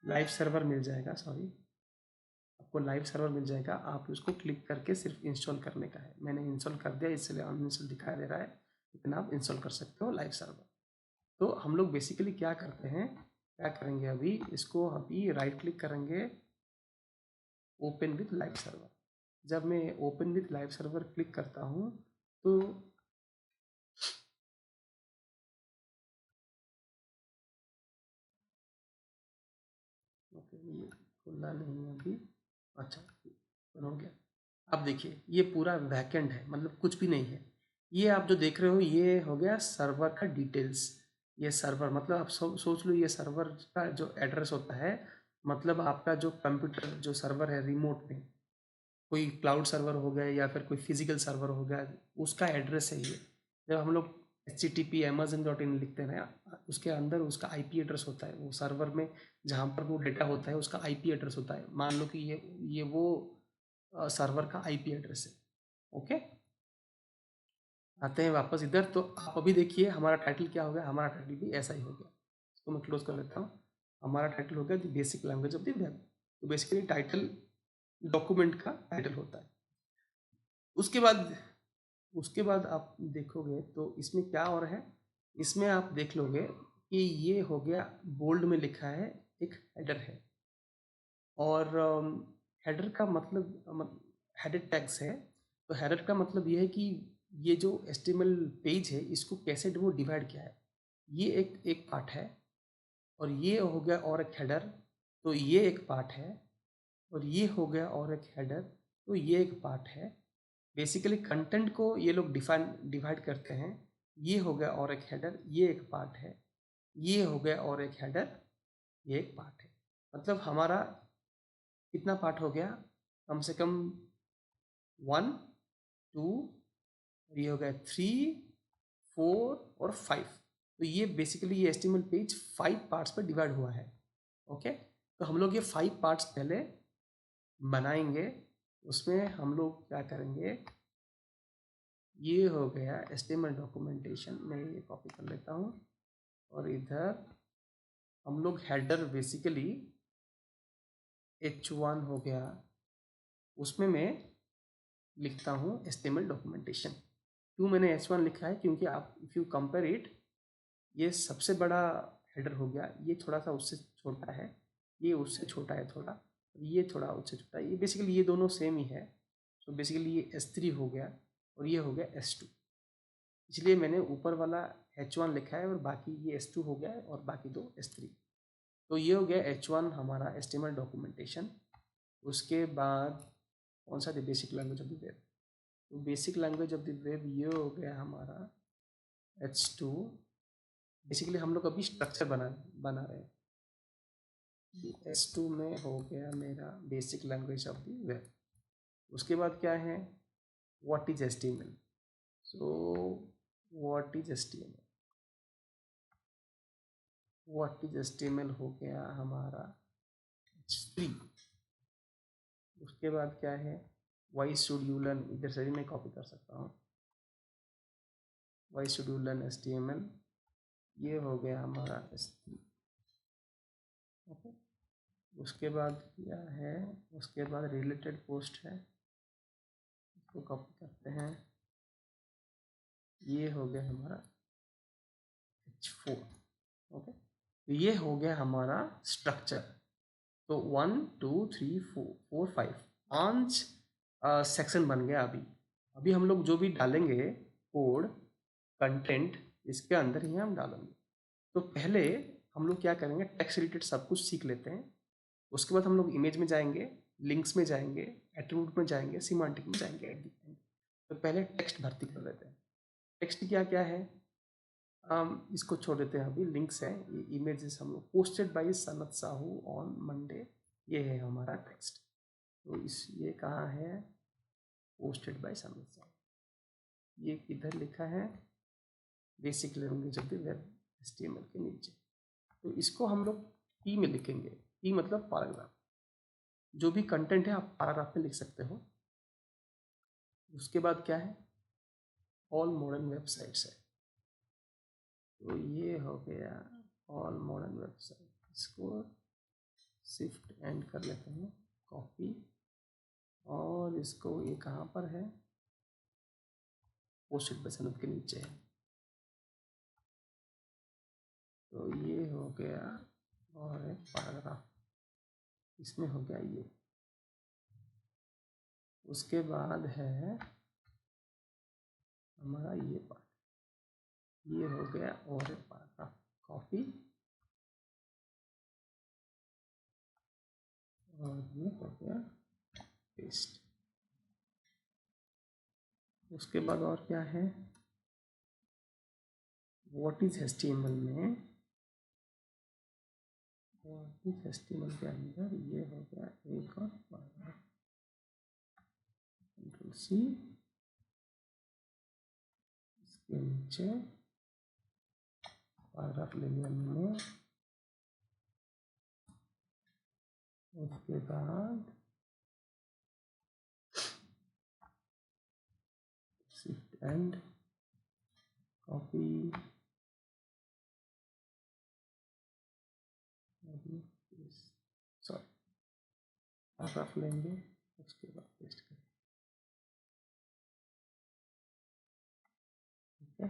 लाइव सर्वर मिल जाएगा। सॉरी, आपको लाइव सर्वर मिल जाएगा। आप उसको क्लिक करके सिर्फ इंस्टॉल करने का है। मैंने इंस्टॉल कर दिया इसलिए अनइंस्टॉल दिखाई दे रहा है, लेकिन आप इंस्टॉल कर सकते हो लाइव सर्वर। तो हम लोग बेसिकली क्या करते हैं, क्या करेंगे, अभी इसको अभी राइट क्लिक करेंगे, ओपन विथ लाइव सर्वर। जब मैं open with live server click करता हूँ तो खुला नहीं अभी, अच्छा हो गया। अब देखिए ये पूरा बैकएंड है, मतलब कुछ भी नहीं है। ये आप जो देख रहे हो ये हो गया सर्वर का डिटेल्स। ये सर्वर मतलब आप सोच लो ये सर्वर का जो एड्रेस होता है, मतलब आपका जो कंप्यूटर जो सर्वर है रिमोट में, कोई क्लाउड सर्वर हो गया या फिर कोई फिजिकल सर्वर हो गया, उसका एड्रेस है ये। जब हम लोग HTTP amazon.in लिखते हैं ना, उसके अंदर उसका IP एड्रेस होता है, वो सर्वर में जहाँ पर वो डेटा होता है उसका IP एड्रेस होता है। मान लो कि ये वो सर्वर का IP एड्रेस है। ओके, आते हैं वापस इधर। तो आप अभी देखिए हमारा टाइटल क्या हो गया, हमारा टाइटल भी ऐसा ही हो गया। इसको मैं क्लोज कर लेता हूँ। हमारा टाइटल हो गया the basic language of the web. तो बेसिकली टाइटल डॉक्यूमेंट का टाइटल होता है। उसके बाद उसके बाद आप देखोगे तो इसमें क्या और है, इसमें आप देख लोगे कि ये हो गया बोल्ड में लिखा है, एक हेडर है। और हेडर का मतलब हेडर टैग्स है। तो हेडर का मतलब ये है कि ये जो HTML पेज है इसको कैसे वो डिवाइड किया है। ये एक एक पार्ट है, और ये हो गया और एक हेडर, तो ये एक पार्ट है। और ये हो गया और एक हेडर, तो ये एक पार्ट है। बेसिकली कंटेंट को ये लोग डिवाइड करते हैं। ये हो गया और एक हेडर, ये एक पार्ट है। ये हो गया और एक हेडर, ये एक पार्ट है। मतलब हमारा कितना पार्ट हो गया, कम से कम 1 2, ये हो गया 3 4 और 5। तो ये बेसिकली ये HTML पेज 5 पार्ट्स पर डिवाइड हुआ है। ओके, तो हम लोग ये 5 पार्ट्स पहले बनाएंगे। उसमें हम लोग क्या करेंगे, ये हो गया HTML डॉक्यूमेंटेशन। मैं ये कॉपी कर लेता हूँ, और इधर हम लोग हेडर बेसिकली H1 हो गया, उसमें मैं लिखता हूँ HTML डॉक्यूमेंटेशन। क्यों मैंने H1 लिखा है, क्योंकि आप इफ़ यू कंपेयर इट, ये सबसे बड़ा हेडर हो गया, ये थोड़ा सा उससे छोटा है, ये उससे छोटा है थोड़ा, ये थोड़ा उससे छोटा है। ये बेसिकली ये दोनों सेम ही है। तो बेसिकली ये S3 हो गया, और ये हो गया S2। इसलिए मैंने ऊपर वाला H1 लिखा है, और बाकी ये S2 हो गया है, और बाकी दो S3। तो ये हो गया H1 हमारा HTML डॉक्यूमेंटेशन। उसके बाद कौन सा the basic language of the web. तो basic language of the web ये हो गया हमारा H2। बेसिकली हम लोग अभी स्ट्रक्चर बना रहे हैं। S2 में हो गया मेरा basic language of the web. उसके बाद क्या है, what is HTML। So what is HTML, what is HTML हो गया हमारा H3। उसके बाद क्या है, वाई शुड यू लर्न, इधर से भी मैं कॉपी कर सकता हूँ, why should you learn HTML। ये हो गया हमारा S3। ओके, उसके बाद क्या है, उसके बाद रिलेटेड पोस्ट है, इसको कॉपी करते हैं। ये हो गया हमारा H4। ओके, तो ये हो गया हमारा स्ट्रक्चर। तो 1 2 3 4 5 5 सेक्शन बन गया। अभी अभी हम लोग जो भी डालेंगे कोड कंटेंट, इसके अंदर ही हम डालेंगे। तो पहले हम लोग क्या करेंगे, टेक्स्ट रिलेटेड सब कुछ सीख लेते हैं। उसके बाद हम लोग इमेज में जाएंगे, लिंक्स में जाएंगे, एट्रीब्यूट में जाएंगे, सिमेंटिक में जाएंगे एट द एंड। तो पहले टेक्स्ट भर्ती कर लेते हैं। टेक्स्ट क्या क्या है, इसको छोड़ देते हैं अभी। लिंक्स है, ये इमेजेस हम लोग posted by Sanat Sahu on Monday, ये है हमारा टेक्स्ट। तो इस ये कहाँ है, पोस्टेड बाय सनत साहू, ये किधर लिखा है, basic language of the web HTML के नीचे। तो इसको हम लोग P में लिखेंगे। P मतलब पैराग्राफ। जो भी कंटेंट है आप पैराग्राफ में लिख सकते हो। उसके बाद क्या है, ऑल मॉडर्न वेबसाइट्स है। तो ये हो गया ऑल मॉडर्न वेबसाइट। इसको शिफ्ट एंड कर लेते हैं, कॉपी, और इसको ये कहाँ पर है, पोस्टेड बाय सनत के नीचे है। तो ये हो गया, और एक पैराग्राफ इसमें हो गया ये। उसके बाद है हमारा ये पार्ट, ये हो गया और एक पैराग्राफ, कॉपी, और ये हो गया पेस्ट। उसके बाद और क्या है, व्हाट इज HTML में, व्हाट इज HTML के अंदर ये हो गया एक और पैराग्राफ, कंट्रोल सी, इसके नीचे पैराग्राफ ले लिया मैंने। उसके बाद shift and copy, sorry paragraph लेंगे, उसके बाद पेस्ट करें। ठीक है,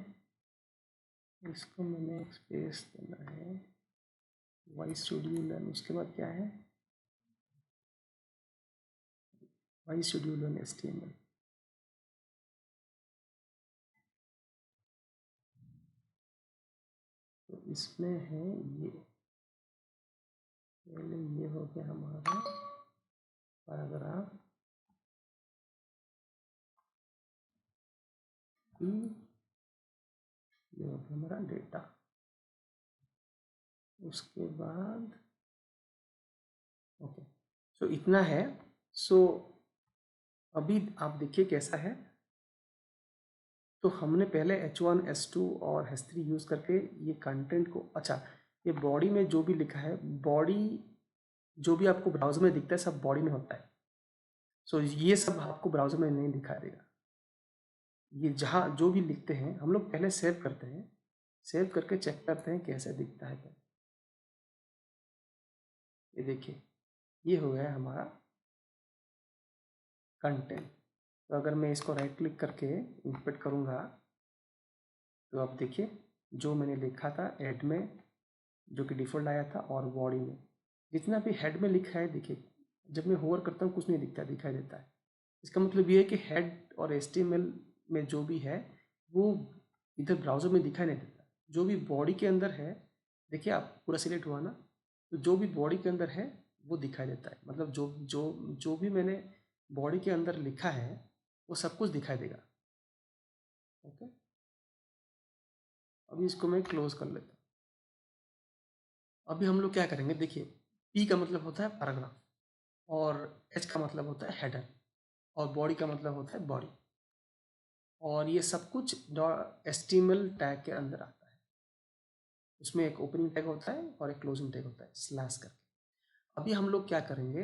इसको मैंने एक स्पेस देना है, वाई स्टूडियो लर्न, उसके बाद क्या है, वाई स्टूडियो लर्न HTML। तो इसमें है ये, पहले ये हो गया हमारा पैराग्राफ, ये हो गया हमारा डेटा। उसके बाद ओके, सो इतना है। सो अभी आप देखिए कैसा है। तो हमने पहले H1, H2 और H3 यूज़ करके ये कंटेंट को, अच्छा ये बॉडी में जो भी लिखा है, बॉडी जो भी आपको ब्राउज़र में दिखता है सब बॉडी में होता है। सो ये सब आपको ब्राउज़र में नहीं दिखा देगा। ये जहाँ जो भी लिखते हैं हम लोग पहले सेव करते हैं, सेव करके चेक करते हैं कैसे दिखता है। ये देखिए ये हो गया हमारा कंटेंट। तो अगर मैं इसको राइट क्लिक करके इंसर्ट करूँगा तो आप देखिए जो मैंने लिखा था हेड में, जो कि डिफ़ॉल्ट आया था, और बॉडी में जितना भी हेड में लिखा है, देखिए जब मैं होवर करता हूँ कुछ नहीं दिखता, दिखाई देता है। इसका मतलब ये है कि हेड और HTML में जो भी है वो इधर ब्राउज़र में दिखाई नहीं देता। जो भी बॉडी के अंदर है, देखिए आप पूरा सिलेक्ट हुआ ना, तो जो भी बॉडी के अंदर है वो दिखाई देता है। मतलब जो जो जो भी मैंने बॉडी के अंदर लिखा है वो सब कुछ दिखाई देगा। ओके, अभी इसको मैं क्लोज कर लेता हूँ। अभी हम लोग क्या करेंगे, देखिए P का मतलब होता है पैराग्राफ, और H का मतलब होता है हेडर, और बॉडी का मतलब होता है बॉडी, और ये सब कुछ HTML टैग के अंदर आता है। उसमें एक ओपनिंग टैग होता है और एक क्लोजिंग टैग होता है स्लैश करके। अभी हम लोग क्या करेंगे,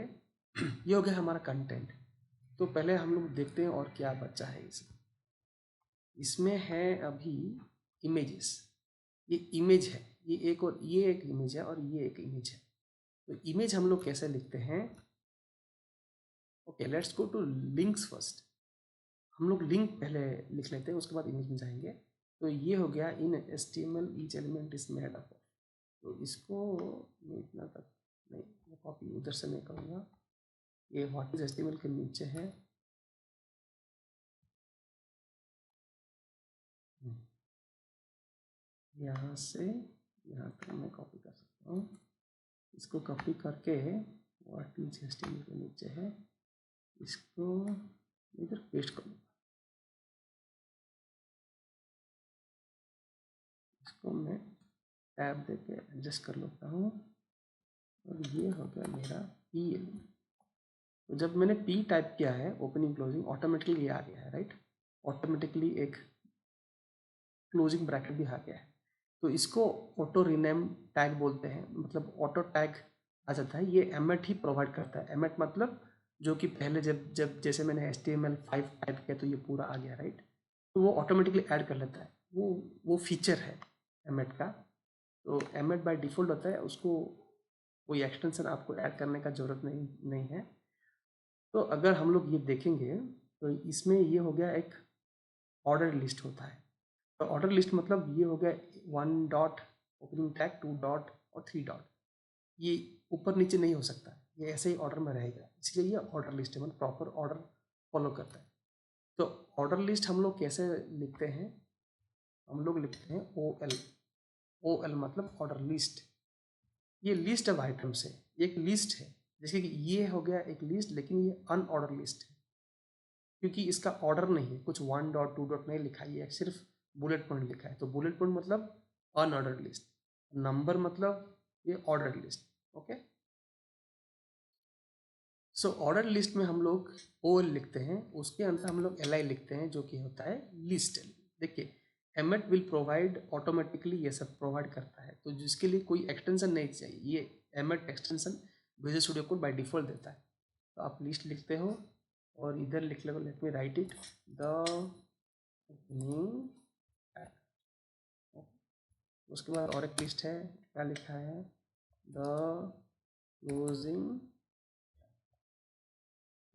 ये हो गया हमारा कंटेंट। तो पहले हम लोग देखते हैं और क्या बचा है इसमें। इसमें है अभी इमेजेस, ये इमेज है, ये एक, और ये एक इमेज है, और ये एक इमेज है। तो इमेज हम लोग कैसे लिखते हैं, okay let's go to links first. हम लोग लिंक पहले लिख लेते हैं, उसके बाद इमेज में जाएंगे। तो ये हो गया इन HTML each element is made up. तो इसको मैं इतना तक नहीं, मैं कॉपी उधर से नहीं करूँगा। ये व्हाट इज HTML के नीचे है, यहाँ से यहाँ तक मैं कॉपी कर सकता हूँ। इसको कॉपी करके व्हाट इज HTML के नीचे है, इसको इधर पेस्ट कर लूँगा। इसको मैं टैब देके एडजस्ट कर लेता हूँ, और ये हो गया मेरा P एलिमेंट। तो जब मैंने P टाइप किया है, ओपनिंग क्लोजिंग, ऑटोमेटिकली ये आ गया है, राइट। ऑटोमेटिकली एक क्लोजिंग ब्रैकेट भी आ गया है। तो इसको ऑटो रीनेम टैग बोलते हैं, मतलब ऑटो टैग आ जाता है। ये एमेट ही प्रोवाइड करता है। एमेट मतलब जो कि पहले जब जब जैसे मैंने HTML5 टाइप किया तो ये पूरा आ गया, राइट। तो वो ऑटोमेटिकली ऐड कर लेता है, वो फीचर है एमेट का। तो एमेट बाय डिफ़ॉल्ट होता है, उसको कोई एक्सटेंशन आपको ऐड करने का ज़रूरत नहीं है। तो अगर हम लोग ये देखेंगे तो इसमें ये हो गया एक ऑर्डर लिस्ट होता है। तो ऑर्डर लिस्ट मतलब ये हो गया 1 डॉट ओपनिंग टैग, 2 डॉट और 3 डॉट। ये ऊपर नीचे नहीं हो सकता, ये ऐसे ही ऑर्डर में रहेगा, इसलिए ये ऑर्डर लिस्ट है, मतलब प्रॉपर ऑर्डर फॉलो करता है। तो ऑर्डर लिस्ट हम लोग कैसे लिखते हैं, हम लोग लिखते हैं OL। OL मतलब ऑर्डर लिस्ट। ये लिस्ट ऑफ आइटम्स है, एक लिस्ट है। जैसे कि ये हो गया एक लिस्ट, लेकिन ये अनऑर्डर लिस्ट है क्योंकि इसका ऑर्डर नहीं है, कुछ 1 डॉट 2 डॉट नहीं लिखा है, ये सिर्फ बुलेट पॉइंट लिखा है। तो बुलेट पॉइंट मतलब अनऑर्डर लिस्ट, नंबर मतलब ये order list. Okay, so order list में हम लोग ओएल लिखते हैं, उसके अंदर हम लोग एल आई लिखते हैं जो कि होता है लिस्ट। देखिए एमएट विल प्रोवाइड ऑटोमेटिकली, ये सब प्रोवाइड करता है, तो जिसके लिए कोई एक्सटेंशन नहीं चाहिए, ये Emmet extension Visual Studio Code by default देता है। तो आप लिस्ट लिखते हो और इधर लिख लो, let me write it, the opening, उसके बाद और एक लिस्ट है, क्या लिखा है, द क्लोजिंग,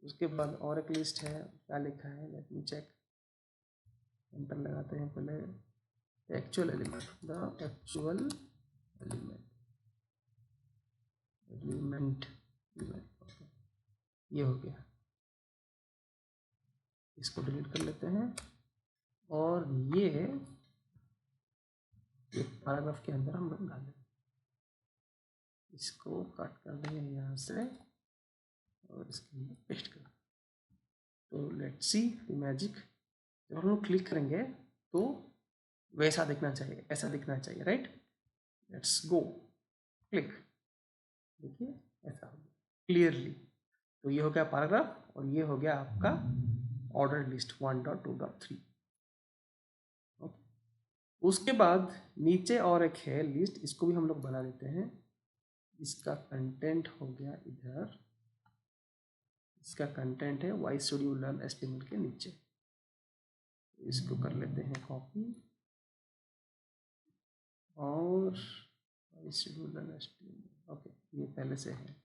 उसके बाद और एक लिस्ट है, क्या लिखा है, लेट मी चेक, एंटर लगाते हैं पहले, actual element, the actual element, element, okay, ये हो गया, इसको डिलीट कर लेते हैं। और ये पैराग्राफ के अंदर हम लोग डालें, इसको कट कर देंगे यहाँ से और इसके अंदर पेस्ट कर। तो लेट्स सी द मैजिक, जब हम लोग क्लिक करेंगे तो वैसा दिखना चाहिए, ऐसा दिखना चाहिए, राइट। लेट्स गो, क्लिक, देखिए ऐसा हो गया क्लियरली। तो ये हो गया पैराग्राफ और ये हो गया आपका ऑर्डर लिस्ट 1.2.3। उसके बाद नीचे और एक है लिस्ट, इसको भी हम लोग बना देते हैं। इसका कंटेंट हो गया इधर, इसका कंटेंट है वाई स्टूडियो लर्न एचटीएमएल के नीचे, इसको कर लेते हैं कॉपी और Y studio learn HTML, okay, ये पहले से है,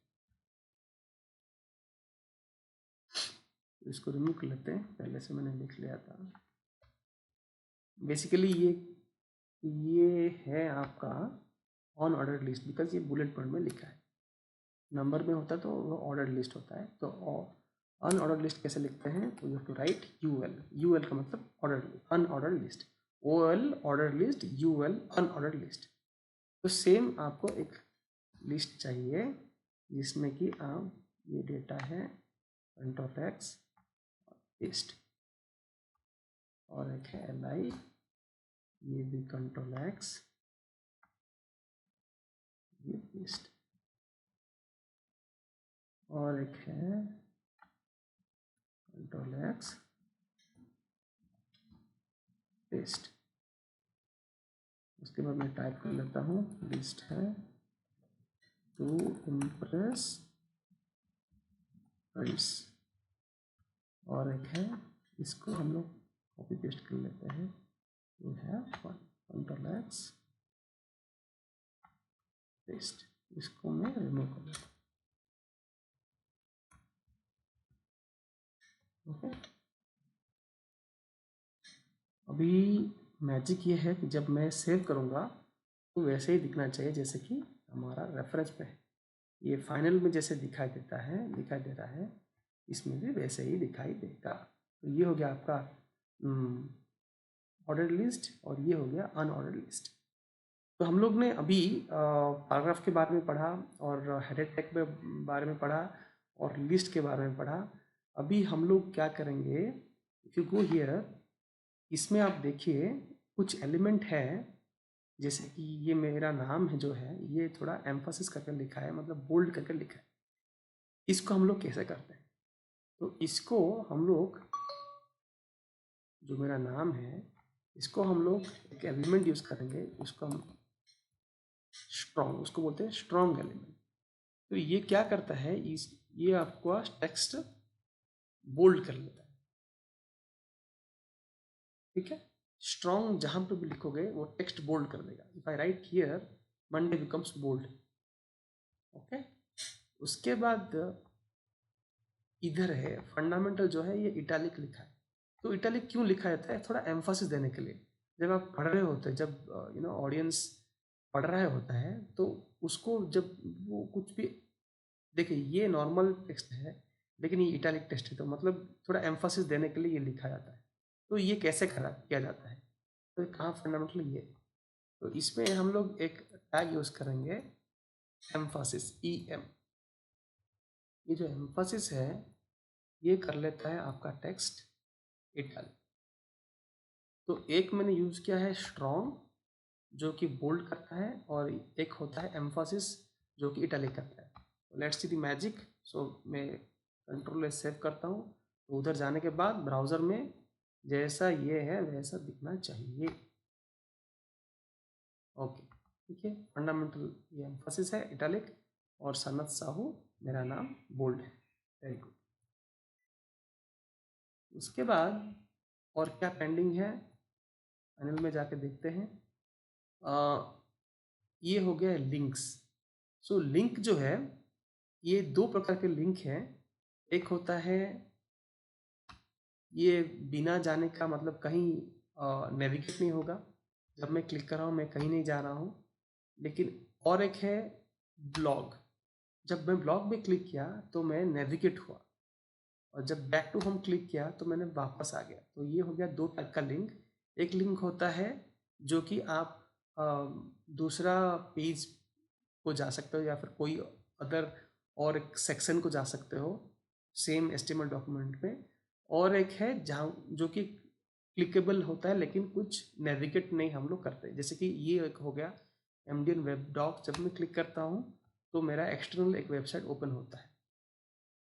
इसको रिमूव कर लेते हैं, पहले से मैंने लिख लिया था। बेसिकली ये है आपका ऑन ऑर्डर लिस्ट, बिकॉज ये बुलेट पॉइंट में लिखा है, नंबर में होता है तो वो ऑर्डर लिस्ट होता है। तो अन ऑर्डर लिस्ट कैसे लिखते हैं, तो you have to write UL, UL का मतलब order, un order list, OL order list, UL un order list. तो सेम आपको एक लिस्ट चाहिए जिसमें कि आप ये डेटा है, कंट्रोल एक्स पेस्ट, और एक है एल आई, ये भी कंट्रोल एक्स, ये पेस्ट, और एक है कंट्रोल एक्स पेस्ट। उसके बाद मैं टाइप कर लेता हूँ, लिस्ट है टू इम्प्रेस फ्रेंड्स, और एक है, इसको हम लोग कॉपी पेस्ट कर लेते हैं, we have control X paste, इसको मैं रिमूव कर लेता हूँ। ओके, अभी मैजिक ये है कि जब मैं सेव करूँगा तो वैसे ही दिखना चाहिए जैसे कि हमारा रेफरेंस में है, ये फाइनल में जैसे दिखाई देता है, दिखाई दे रहा है, इसमें भी वैसे ही दिखाई देगा। तो ये हो गया आपका ऑर्डर लिस्ट और ये हो गया अनऑर्डर लिस्ट। तो हम लोग ने अभी पैराग्राफ के बारे में पढ़ा और हेडर टैग के बारे में पढ़ा और लिस्ट के बारे में पढ़ा। अभी हम लोग क्या करेंगे, इफ यू गो हियर, इसमें आप देखिए कुछ एलिमेंट है, जैसे कि ये मेरा नाम है जो है, ये थोड़ा एम्फोसिस करके लिखा है, मतलब बोल्ड करके लिखा है। इसको हम लोग कैसे करते हैं, तो इसको हम लोग, जो मेरा नाम है, इसको हम लोग एक एलिमेंट यूज करेंगे, उसको हम स्ट्रॉन्ग, उसको बोलते हैं स्ट्रॉन्ग एलिमेंट। तो ये क्या करता है, ये आपको टेक्स्ट बोल्ड कर लेता है, ठीक है। स्ट्रॉन्ग जहां पर भी लिखोगे वो टेक्स्ट बोल्ड कर देगा। If I write here Monday becomes bold, okay. उसके बाद इधर है फंडामेंटल, जो है ये इटैलिक लिखा है। तो इटैलिक क्यों लिखा जाता है, थोड़ा एम्फोसिस देने के लिए। जब आप पढ़ रहे होते हैं, जब ऑडियंस पढ़ रहा होता है, तो उसको जब वो कुछ भी, देखिए ये नॉर्मल टेक्स्ट है लेकिन ये इटैलिक टेक्स्ट है, तो मतलब थोड़ा एम्फोसिस देने के लिए ये लिखा जाता है। तो ये कैसे किया जाता है, तो कहाँ फंडामेंटल ये, तो इसमें हम लोग एक टैग यूज करेंगे, एम्फोसिस, ई एम, ये जो एम्फासिस है ये कर लेता है आपका टेक्स्ट इटैलिक। तो एक मैंने यूज़ किया है स्ट्रॉन्ग जो कि बोल्ड करता है, और एक होता है एम्फासिस जो कि इटैलिक करता है। Let's see the magic. So मैं कंट्रोल एस सेव करता हूँ, तो उधर जाने के बाद ब्राउज़र में जैसा ये है वैसा दिखना चाहिए। ओके, ठीक है। फंडामेंटल ये एम्फासिस है इटैलिक, और सनत साहू मेरा नाम बोल्ड है। Very good. उसके बाद और क्या पेंडिंग है, पैनल में जाके देखते हैं। ये हो गया लिंक्स। सो लिंक जो है, ये दो प्रकार के लिंक हैं। एक होता है ये बिना जाने का, मतलब कहीं नेविगेट नहीं होगा, जब मैं क्लिक कर रहा हूँ मैं कहीं नहीं जा रहा हूँ। लेकिन और एक है ब्लॉग, जब मैं ब्लॉग में क्लिक किया तो मैं नेविगेट हुआ, और जब बैक टू होम क्लिक किया तो मैंने वापस आ गया। तो ये हो गया दो टाइप का लिंक। एक लिंक होता है जो कि आप अ, दूसरा पेज को जा सकते हो, या फिर कोई अदर और एक सेक्शन को जा सकते हो सेम एचटीएमएल डॉक्यूमेंट में। और एक है जहाँ जो कि क्लिकेबल होता है लेकिन कुछ नेविगेट नहीं हम लोग करते, जैसे कि ये एक हो गया एमडीएन वेब डॉक। जब मैं क्लिक करता हूँ तो मेरा एक्सटर्नल एक वेबसाइट ओपन होता है।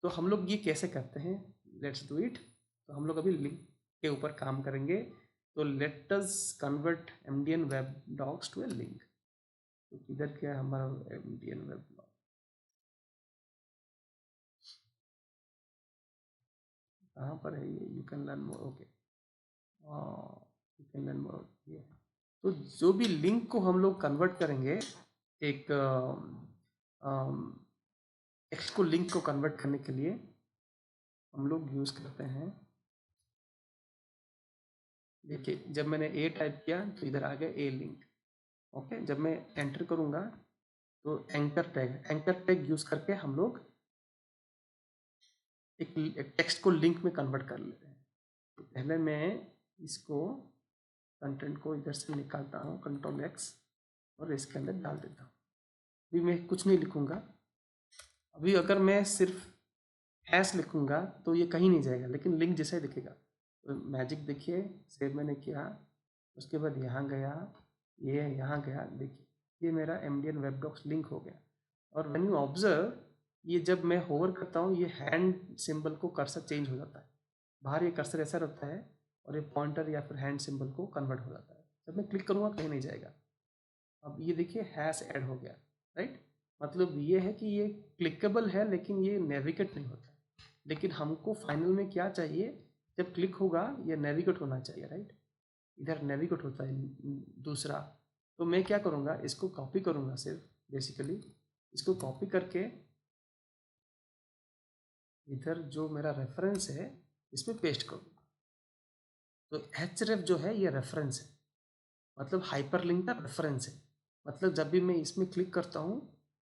तो हम लोग ये कैसे करते हैं, लेट्स डू इट। तो हम लोग अभी लिंक के ऊपर काम करेंगे। तो let us convert MDN web docs to a link. तो किधर क्या है हमारा एमडीएन वेब डॉक, कहाँ पर है ये, you can learn more. Okay, you can learn more ये है। तो जो भी लिंक को हम लोग कन्वर्ट करेंगे, एक टेक्स्ट को लिंक को कन्वर्ट करने के लिए हम लोग यूज़ करते हैं। देखिए जब मैंने ए टाइप किया तो इधर आ गया ए लिंक। ओके, जब मैं एंटर करूँगा तो एंकर टैग यूज़ करके हम लोग एक टेक्स्ट को लिंक में कन्वर्ट कर लेते हैं। तो पहले मैं इसको कंटेंट को इधर से निकालता हूँ, कंट्रोल एक्स, और इसके अंदर डाल देता हूँ। अभी मैं कुछ नहीं लिखूँगा। अभी अगर मैं सिर्फ हैश लिखूँगा तो ये कहीं नहीं जाएगा, लेकिन लिंक जैसा ही दिखेगा। तो मैजिक देखिए, सेव मैंने किया, उसके बाद यहाँ गया, ये यहाँ गया, देखिए ये मेरा एमडीएन वेब डॉक्स लिंक हो गया। और व्हेन यू ऑब्जर्व, ये जब मैं होवर करता हूँ ये हैंड सिंबल को कर्सर चेंज हो जाता है। बाहर ये कर्सर ऐसा रहता है और ये पॉइंटर या फिर हैंड सिंबल को कन्वर्ट हो जाता है। जब मैं क्लिक करूँगा कहीं नहीं जाएगा। अब ये देखिए हैश ऐड हो गया, राइट। मतलब ये है कि ये क्लिकेबल है लेकिन ये नेविगेट नहीं होता। लेकिन हमको फाइनल में क्या चाहिए, जब क्लिक होगा ये नेविगेट होना चाहिए, राइट। इधर नेविगेट होता है दूसरा। तो मैं क्या करूँगा, इसको कॉपी करूँगा सिर्फ, बेसिकली इसको कॉपी करके इधर जो मेरा रेफरेंस है इसमें पेस्ट करूँगा। तो href जो है ये रेफरेंस है, मतलब हाइपरलिंक का रेफरेंस है। मतलब जब भी मैं इसमें क्लिक करता हूँ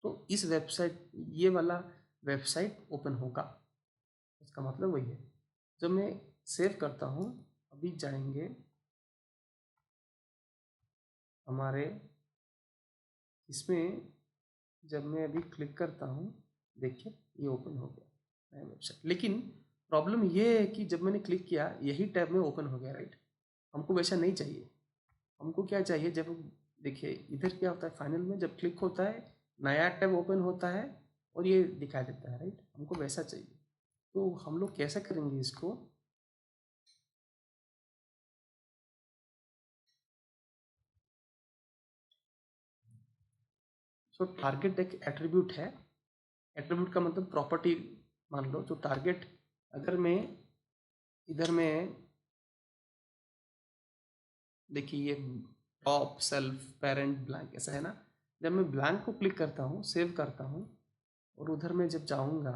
तो इस वेबसाइट, ये वाला वेबसाइट ओपन होगा, इसका मतलब वही है। जब मैं सेव करता हूँ, अभी जाएंगे हमारे इसमें, जब मैं अभी क्लिक करता हूँ देखिए ये ओपन हो गया नया वेबसाइट। लेकिन प्रॉब्लम ये है कि जब मैंने क्लिक किया यही टैब में ओपन हो गया, राइट। हमको वैसा नहीं चाहिए। हमको क्या चाहिए, जब देखिए इधर क्या होता है, फाइनल में जब क्लिक होता है नया टैब ओपन होता है और ये दिखा देता है, राइट। हमको वैसा चाहिए। तो हम लोग कैसे करेंगे इसको, सो टारगेट एक एट्रीब्यूट है। एट्रीब्यूट का मतलब प्रॉपर्टी मान लो। तो टारगेट, अगर मैं इधर में देखिए ये टॉप सेल्फ पेरेंट ब्लैंक ऐसा है ना। जब मैं ब्लैंक को क्लिक करता हूँ, सेव करता हूँ, और उधर में जब जाऊँगा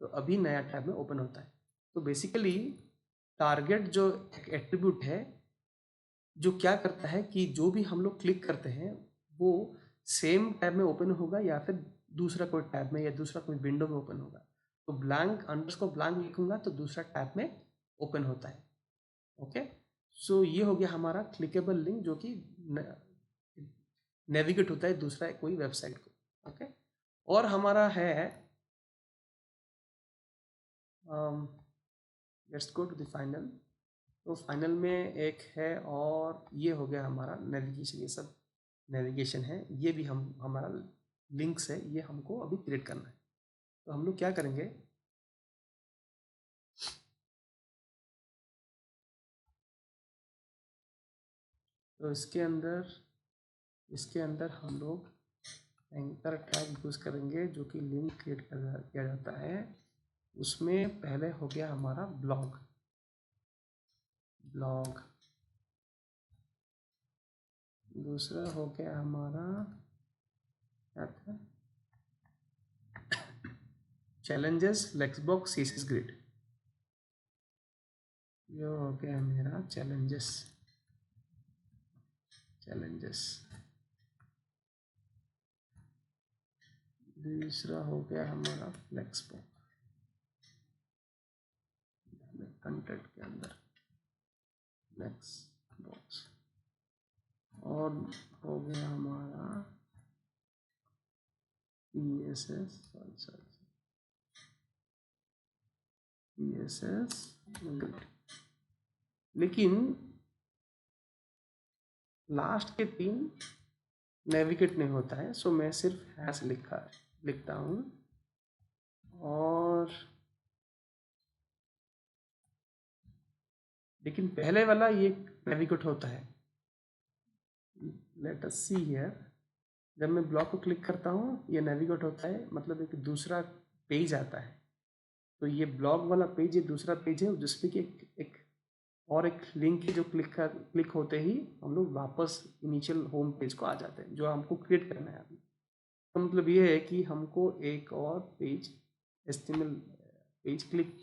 तो अभी नया टैब में ओपन होता है। तो बेसिकली टारगेट जो एक एट्रीब्यूट है, जो क्या करता है कि जो भी हम लोग क्लिक करते हैं वो सेम टैब में ओपन होगा या फिर दूसरा कोई टैब में या दूसरा कोई विंडो में ओपन होगा। तो ब्लैंक अंडरस्कोर ब्लैंक लिखूंगा तो दूसरा टैब में ओपन होता है। ओके, सो ये हो गया हमारा क्लिकेबल लिंक जो कि नेविगेट होता है दूसरा कोई वेबसाइट को। ओके, और हमारा है let's go to the final. तो फाइनल में एक है, और ये हो गया हमारा नेविगेशन। ये सब नेविगेशन है, ये भी हम हमारा लिंक्स है, ये हमको अभी क्रिएट करना है। तो हम लोग क्या करेंगे, तो इसके अंदर हम लोग एंकर टैग यूज़ करेंगे, जो कि लिंक क्रिएट किया जाता है। उसमें पहले हो गया हमारा ब्लॉग, दूसरा हो गया हमारा क्या था, चैलेंजेस फ्लेक्सबॉक्स सीएसएस ग्रिड। ये हो गया मेरा चैलेंजेस। दूसरा हो गया हमारा फ्लेक्सबॉक्स कंटेंट के अंदर फ्लेक्सबॉक्स, और हो गया हमारा PSS ग्रिड। लेकिन लास्ट के 3 नेविगेट नहीं होता है, सो मैं सिर्फ हैश लिखता हूँ। और लेकिन पहले वाला ये नेविगेट होता है। लेट अस सी हियर, जब मैं ब्लॉक को क्लिक करता हूँ ये नेविगेट होता है, मतलब एक दूसरा पेज आता है। तो ये ब्लॉग वाला पेज, ये दूसरा पेज है जिसपे कि एक लिंक है, जो क्लिक होते ही हम लोग वापस इनिशियल होम पेज को आ जाते हैं, जो हमको क्रिएट करना है अभी। तो मतलब ये है कि हमको एक और पेज HTML पेज क्लिक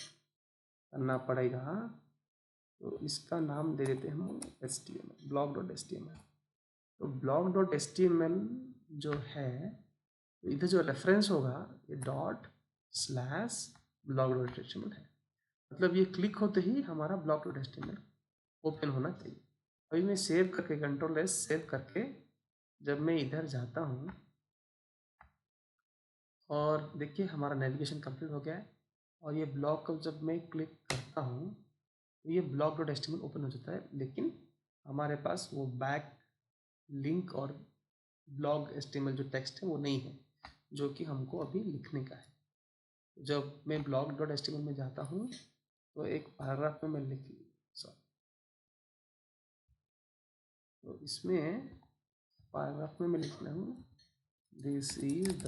करना पड़ेगा। तो इसका नाम दे देते हैं हम HTML, blog.html। तो blog.html जो है, तो इधर जो रेफरेंस होगा ये ./blog.html है। मतलब ये क्लिक होते ही हमारा blog.html ओपन होना चाहिए। अभी मैं सेव करके Ctrl+S सेव करके जब मैं इधर जाता हूँ, और देखिए हमारा नेविगेशन कंप्लीट हो गया है। और ये ब्लॉग को जब मैं क्लिक करता हूँ तो ये blog.html ओपन हो जाता है, लेकिन हमारे पास वो बैक लिंक और blog.html जो टेक्स्ट है वो नहीं है, जो कि हमको अभी लिखने का है। जब मैं blog.html में जाता हूँ तो एक पैराग्राफ में मैं तो इसमें पैराग्राफ में मैं लिखना हूँ, this is the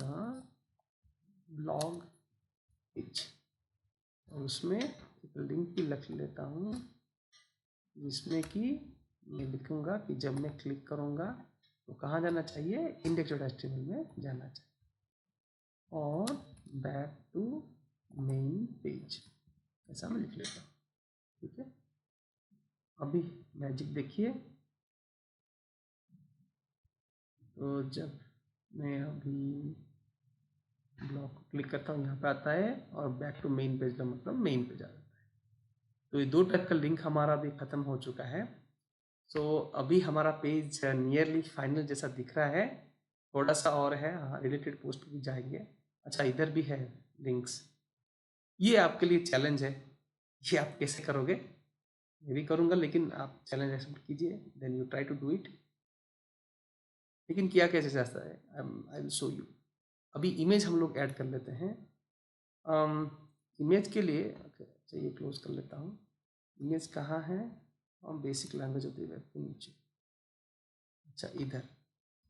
blog page. और उसमें एक लिंक भी लिख लेता हूँ, जिसमें कि मैं लिखूँगा कि जब मैं क्लिक करूँगा तो कहाँ जाना चाहिए, index.html में जाना चाहिए, और बैक टू मेन पेज, ऐसा मैं लिख लेता हूँ। ठीक है, अभी मैजिक देखिए। तो जब मैं अभी ब्लॉक को क्लिक करता हूँ, यहाँ पे आता है, और बैक टू मेन पेज का मतलब मेन पेज आ जाता है। तो ये 2 टाइप का लिंक हमारा अभी ख़त्म हो चुका है। सो अभी हमारा पेज नियरली फाइनल जैसा दिख रहा है, थोड़ा सा और है। हाँ, रिलेटेड पोस्ट भी जाएंगे। अच्छा, इधर भी है लिंक्स। ये आपके लिए चैलेंज है, ये आप कैसे करोगे? मैं भी करूँगा, लेकिन आप चैलेंज एक्सेप्ट कीजिए, then you try to do it. लेकिन किया कैसे जाता है, आई विल शो यू। अभी इमेज हम लोग ऐड कर लेते हैं। इमेज के लिए चलिए क्लोज कर लेता हूँ। इमेज कहाँ है, और basic language of the web के नीचे। अच्छा, इधर।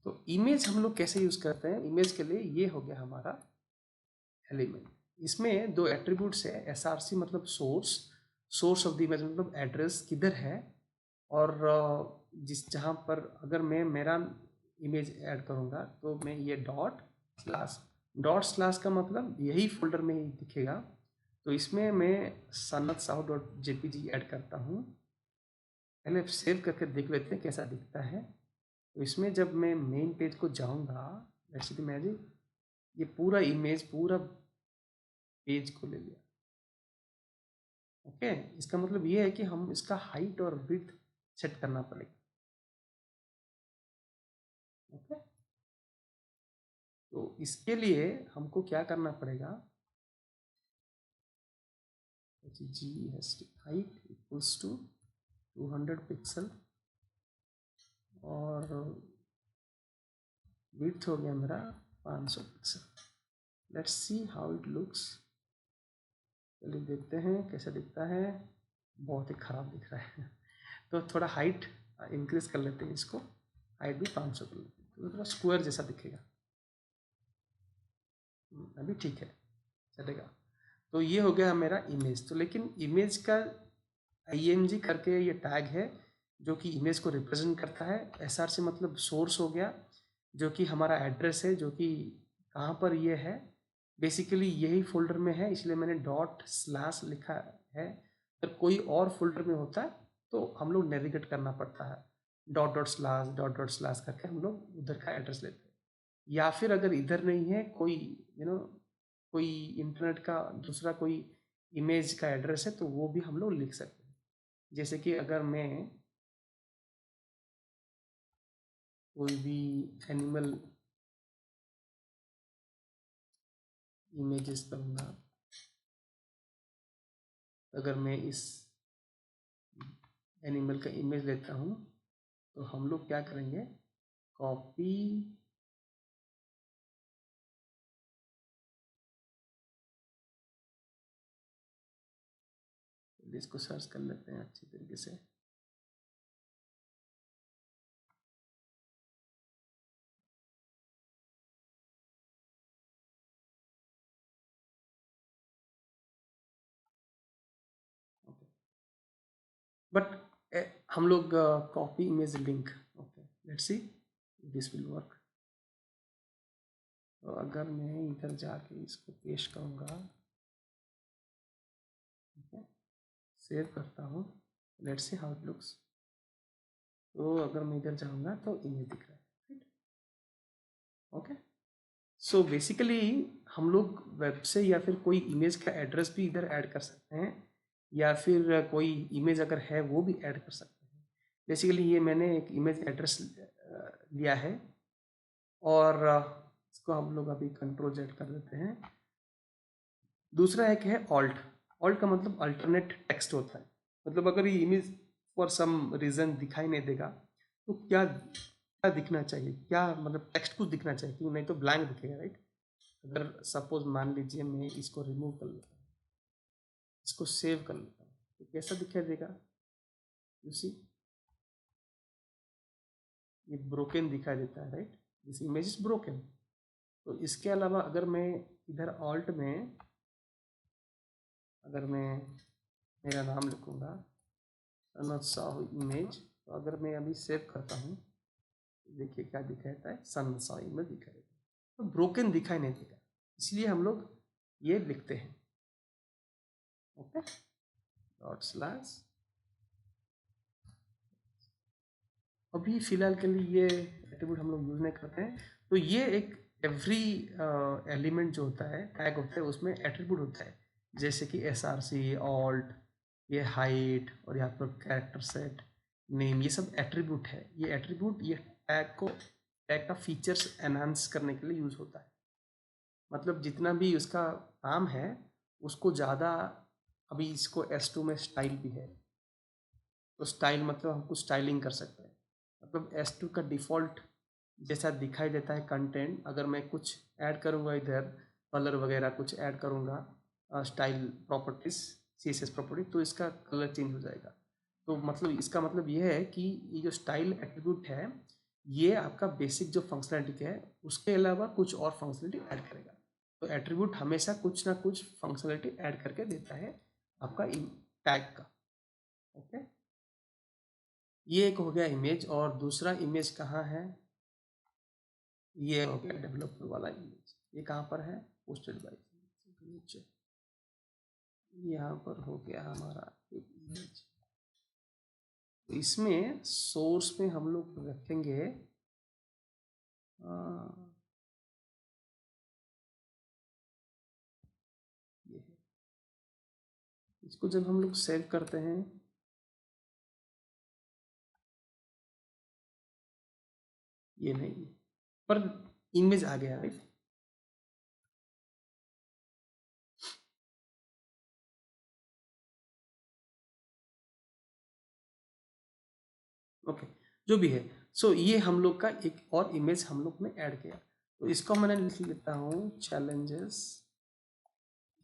तो इमेज हम लोग कैसे यूज़ करते हैं? इमेज के लिए ये हो गया हमारा एलिमेंट। इसमें 2 एट्रीब्यूट्स है, SRC मतलब सोर्स ऑफ द इमेज मतलब एड्रेस किधर है, और जहाँ पर अगर मैं मेरा इमेज ऐड करूँगा तो मैं ये डॉट स्लैश का मतलब यही फोल्डर में ही दिखेगा। तो इसमें मैं sanatsahu.jpg ऐड करता हूँ। पहले सेव करके देख लेते हैं कैसा दिखता है। तो इसमें जब मैं मेन पेज को जाऊँगा, लेट्स सी द मैजिक, ये पूरा इमेज पूरा पेज को ले लिया। ओके, इसका मतलब ये है कि हम इसका हाइट और विड्थ सेट करना पड़ेगा। ओके, तो इसके लिए हमको क्या करना पड़ेगा, GST height equals to 200 pixel और विड्थ हो गया मेरा 500 pixel. Let's see how it looks. चलिए देखते हैं कैसा दिखता है। बहुत ही ख़राब दिख रहा है तो थोड़ा हाइट इंक्रीज कर लेते हैं, इसको हाइट भी 500 कर लेते हैं, तो थोड़ा स्क्वायर जैसा दिखेगा। अभी ठीक है, चलेगा। तो ये हो गया मेरा इमेज। तो लेकिन इमेज का IMG करके ये टैग है जो कि इमेज को रिप्रेजेंट करता है। SR से मतलब सोर्स हो गया, जो कि हमारा एड्रेस है, जो कि कहाँ पर ये है, बेसिकली यही फोल्डर में है, इसलिए मैंने ./ लिखा है। अगर कोई और फोल्डर में होता तो हम लोग नेविगेट करना पड़ता है, ./ करके हम लोग उधर का एड्रेस लेते हैं। या फिर अगर इधर नहीं है कोई, कोई इंटरनेट का दूसरा कोई इमेज का एड्रेस है, तो वो भी हम लोग लिख सकते हैं। जैसे कि अगर मैं कोई भी एनिमल इमेजेस करूँगा, अगर मैं इस एनिमल का इमेज लेता हूँ, तो हम लोग क्या करेंगे, कॉपी इसको सर्च कर लेते हैं अच्छी तरीके से। ओके, बट हम लोग copy image link, okay let's see this will work. तो अगर मैं इधर जाके इसको पेस्ट करूँगा, ठीक है, सेव करता हूँ, let's see how it looks. तो अगर मैं इधर जाऊँगा तो इमेज दिख रहा है, राइट। ओके, सो बेसिकली हम लोग वेब से या फिर कोई इमेज का एड्रेस भी इधर ऐड कर सकते हैं, या फिर कोई इमेज अगर है वो भी ऐड कर सकते हैं। बेसिकली ये मैंने एक इमेज एड्रेस लिया है, और इसको हम लोग अभी Ctrl+Z कर देते हैं। दूसरा एक है ऑल्ट। ऑल्ट का मतलब अल्टरनेट टेक्स्ट होता है। मतलब अगर ये इमेज फॉर सम रीज़न दिखाई नहीं देगा, तो क्या क्या दिखना चाहिए, क्या मतलब टेक्स्ट कुछ दिखना चाहिए, क्यों नहीं तो ब्लैंक दिखेगा, राइट। अगर सपोज मान लीजिए मैं इसको रिमूव कर लेता हूँ, इसको सेव कर लेता हूँ, तो कैसा दिखाई देगा, यू सी ये ब्रोकन दिखाई देता है, right, this image is broken. तो इसके अलावा अगर मैं इधर ऑल्ट में, अगर मैं मेरा नाम लिखूँगा सनद साहू इमेज, तो अगर मैं अभी सेव करता हूँ, देखिए क्या दिखाई देता है, सनद साहू इमेज दिखाई देता है। तो ब्रोकन दिखाई नहीं देगा, इसलिए हम लोग ये लिखते हैं, ओके, ./ अभी फिलहाल के लिए ये एट्रीब्यूट हम लोग यूज़ नहीं करते हैं। तो ये एक एवरी एलिमेंट जो होता है, टैग होता है, उसमें एट्रीब्यूट होता है, जैसे कि SRC, ऑल्ट, ये हाइट, और यहाँ पर कैरेक्टर सेट, नेम, ये सब एट्रीब्यूट है। ये एट्रीब्यूट ये टैग का फीचर्स एनहांस करने के लिए यूज़ होता है। मतलब जितना भी उसका काम है उसको ज़्यादा, अभी इसको S2 में स्टाइल भी है, तो स्टाइल मतलब हम कुछ स्टाइलिंग कर सकते हैं। मतलब S2 का डिफ़ॉल्ट जैसा दिखाई देता है कंटेंट, अगर मैं कुछ ऐड करूँगा इधर, कलर वगैरह कुछ ऐड करूँगा, स्टाइल प्रॉपर्टीज़, CSS प्रॉपर्टी, तो इसका कलर चेंज हो जाएगा। तो मतलब इसका मतलब ये है कि ये जो स्टाइल एट्रीब्यूट है, ये आपका बेसिक जो फंक्शनैलिटी है उसके अलावा कुछ और फंक्शनैलिटी ऐड करेगा। तो एट्रीब्यूट हमेशा कुछ ना कुछ फंक्शनैलिटी ऐड करके देता है आपका टैग का, ओके। ये एक हो गया इमेज, और दूसरा इमेज कहाँ है, ये हो गया डेवलपर वाला इमेज। ये कहाँ पर है, पोस्टेड बाय नीचे, यहाँ पर हो गया हमारा एक इमेज। तो इसमें सोर्स में हम लोग रखेंगे ये है। इसको जब हम लोग सेव करते हैं, ये नहीं है, पर इमेज आ गया, राइट। ओके, जो भी है। सो ये हम लोग का एक और इमेज हम लोग ने ऐड किया, तो इसको मैंने लिख लेता हूँ चैलेंजेस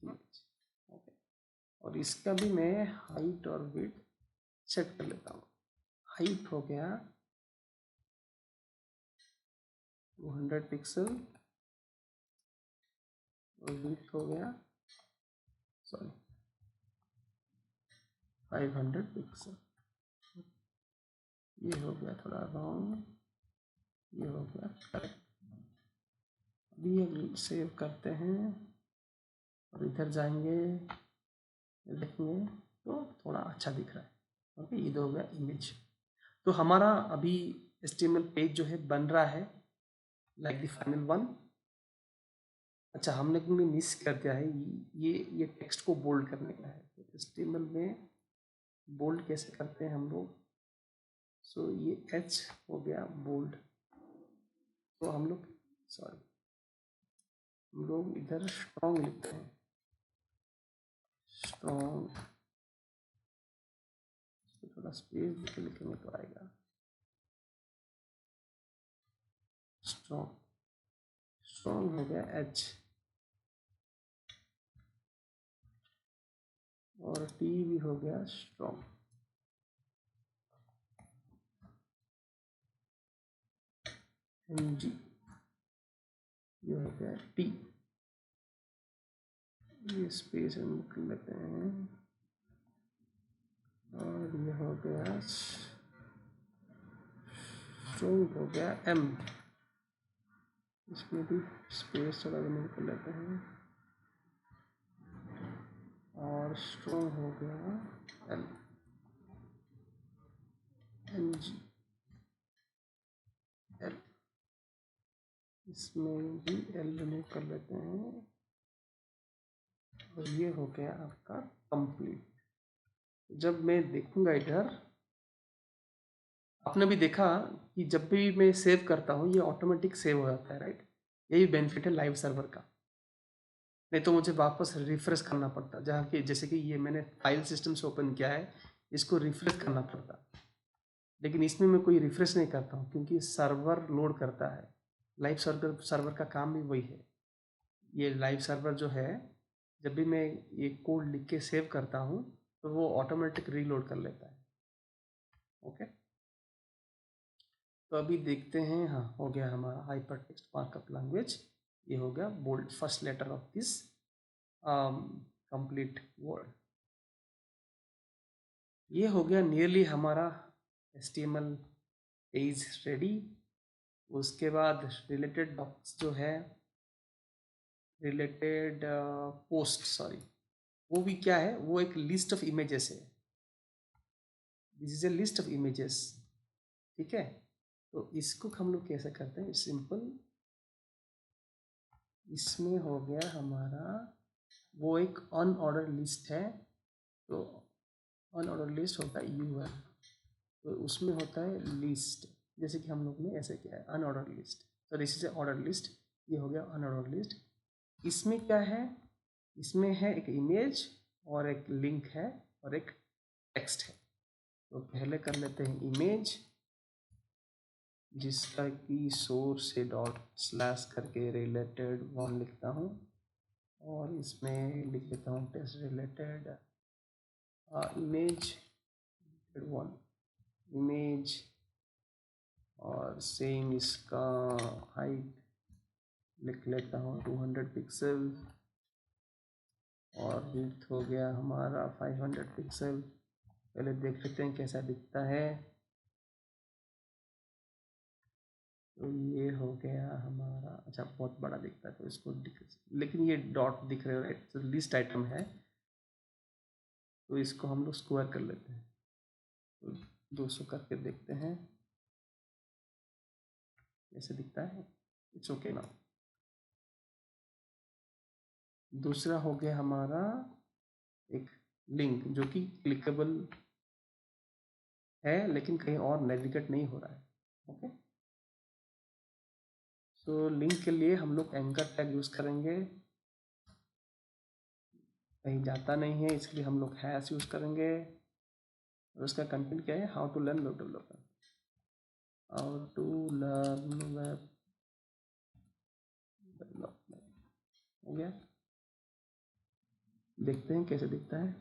इमेज। ओके, और इसका भी मैं हाइट और विड्थ सेट कर लेता हूँ। हाइट हो गया 200 पिक्सल और विड्थ हो गया सॉरी 500 पिक्सल। ये हो गया थोड़ा रॉन्ग, ये हो गया करेक्ट। अभी सेव करते हैं और इधर जाएंगे, देखेंगे तो थोड़ा अच्छा दिख रहा है। ओके, ये हो गया इमेज। तो हमारा अभी HTML पेज जो है बन रहा है लाइक द फाइनल वन। अच्छा, हमने कोई मिस कर दिया है, ये टेक्स्ट को बोल्ड करने का है। तो HTML में बोल्ड कैसे करते हैं हम लोग? सो ये H हो गया बोल्ड, तो हम लोग इधर स्ट्रॉन्ग लिखते हैं, स्ट्रॉन्ग। थोड़ा स्पेस लिखेंगे तो आएगा स्ट्रॉन्ग। स्ट्रॉन्ग हो गया H, और T भी हो गया स्ट्रॉन्ग। NG, ये हो गया T। ये स्पेस हम कर लेते हैं, और ये हो गया स्ट्रॉन्ग हो गया M। इसमें भी स्पेस थोड़ा रिमूव कर लेते हैं, और स्ट्रॉन्ग हो गया L। NG L, इसमें भी L रिमूव कर लेते हैं, और ये हो गया आपका कंप्लीट। जब मैं देखूंगा इधर, आपने भी देखा कि जब भी मैं सेव करता हूँ ये ऑटोमेटिक सेव हो जाता है, राइट? यही बेनिफिट है लाइव सर्वर का। नहीं तो मुझे वापस रिफ्रेश करना पड़ता, जहाँ कि जैसे कि ये मैंने फाइल सिस्टम से ओपन किया है, इसको रिफ्रेश करना पड़ता। लेकिन इसमें मैं कोई रिफ्रेश नहीं करता हूँ, क्योंकि सर्वर लोड करता है। लाइव सर्वर का काम भी वही है। ये लाइव सर्वर जो है, जब भी मैं ये कोड लिख के सेव करता हूँ तो वो ऑटोमेटिक रीलोड कर लेता है। ओके, तो अभी देखते हैं। हाँ, हो गया हमारा हाइपर टेक्स्ट मार्कअप लैंग्वेज। ये हो गया bold first letter of this complete word. ये हो गया नियरली हमारा HTML पेज रेडी। उसके बाद रिलेटेड डॉक्स जो है, रिलेटेड पोस्ट सॉरी, वो भी क्या है, वो एक लिस्ट ऑफ इमेजेस है। This is a list of images, ठीक है? तो इसको हम लोग कैसे करते हैं? सिंपल, इसमें हो गया हमारा वो एक अनऑर्डर लिस्ट है। तो अनऑर्डर लिस्ट होता है UL, तो उसमें होता है लिस्ट, जैसे कि हम लोग ने ऐसे किया है अनऑर्डर लिस्ट। तो this is a order list, ये हो गया अनऑर्डर लिस्ट। इसमें क्या है? इसमें है एक इमेज और एक लिंक है और एक टेक्स्ट है। तो पहले कर लेते हैं इमेज, जिसका कि सोर्स से डॉट स्लैश करके रिलेटेड वन लिखता हूँ, और इसमें लिख लेता हूँ test related image one image, और सेम इसका हाइट लिख लेता हूँ 200 पिक्सल, और विड्थ हो गया हमारा 500 पिक्सल। पहले देख लेते हैं कैसा दिखता है। तो ये हो गया हमारा, अच्छा बहुत बड़ा दिखता है तो इसको लेकिन ये डॉट दिख रहे हो, राइट? तो लिस्ट आइटम है, तो इसको हम लोग स्क्वायर कर लेते हैं। तो 200 करके देखते हैं कैसे दिखता है। इट्स ओके ना। दूसरा हो गया हमारा एक लिंक, जो कि क्लिकेबल है लेकिन कहीं और नेविगेट नहीं हो रहा है। ओके, सो लिंक के लिए हम लोग एंकर टैग यूज करेंगे, कहीं जाता नहीं है इसलिए हम लोग हैश यूज करेंगे। और उसका कंटेंट क्या है? How to learn web development. How to learn web development हो गया। देखते हैं कैसे दिखता है।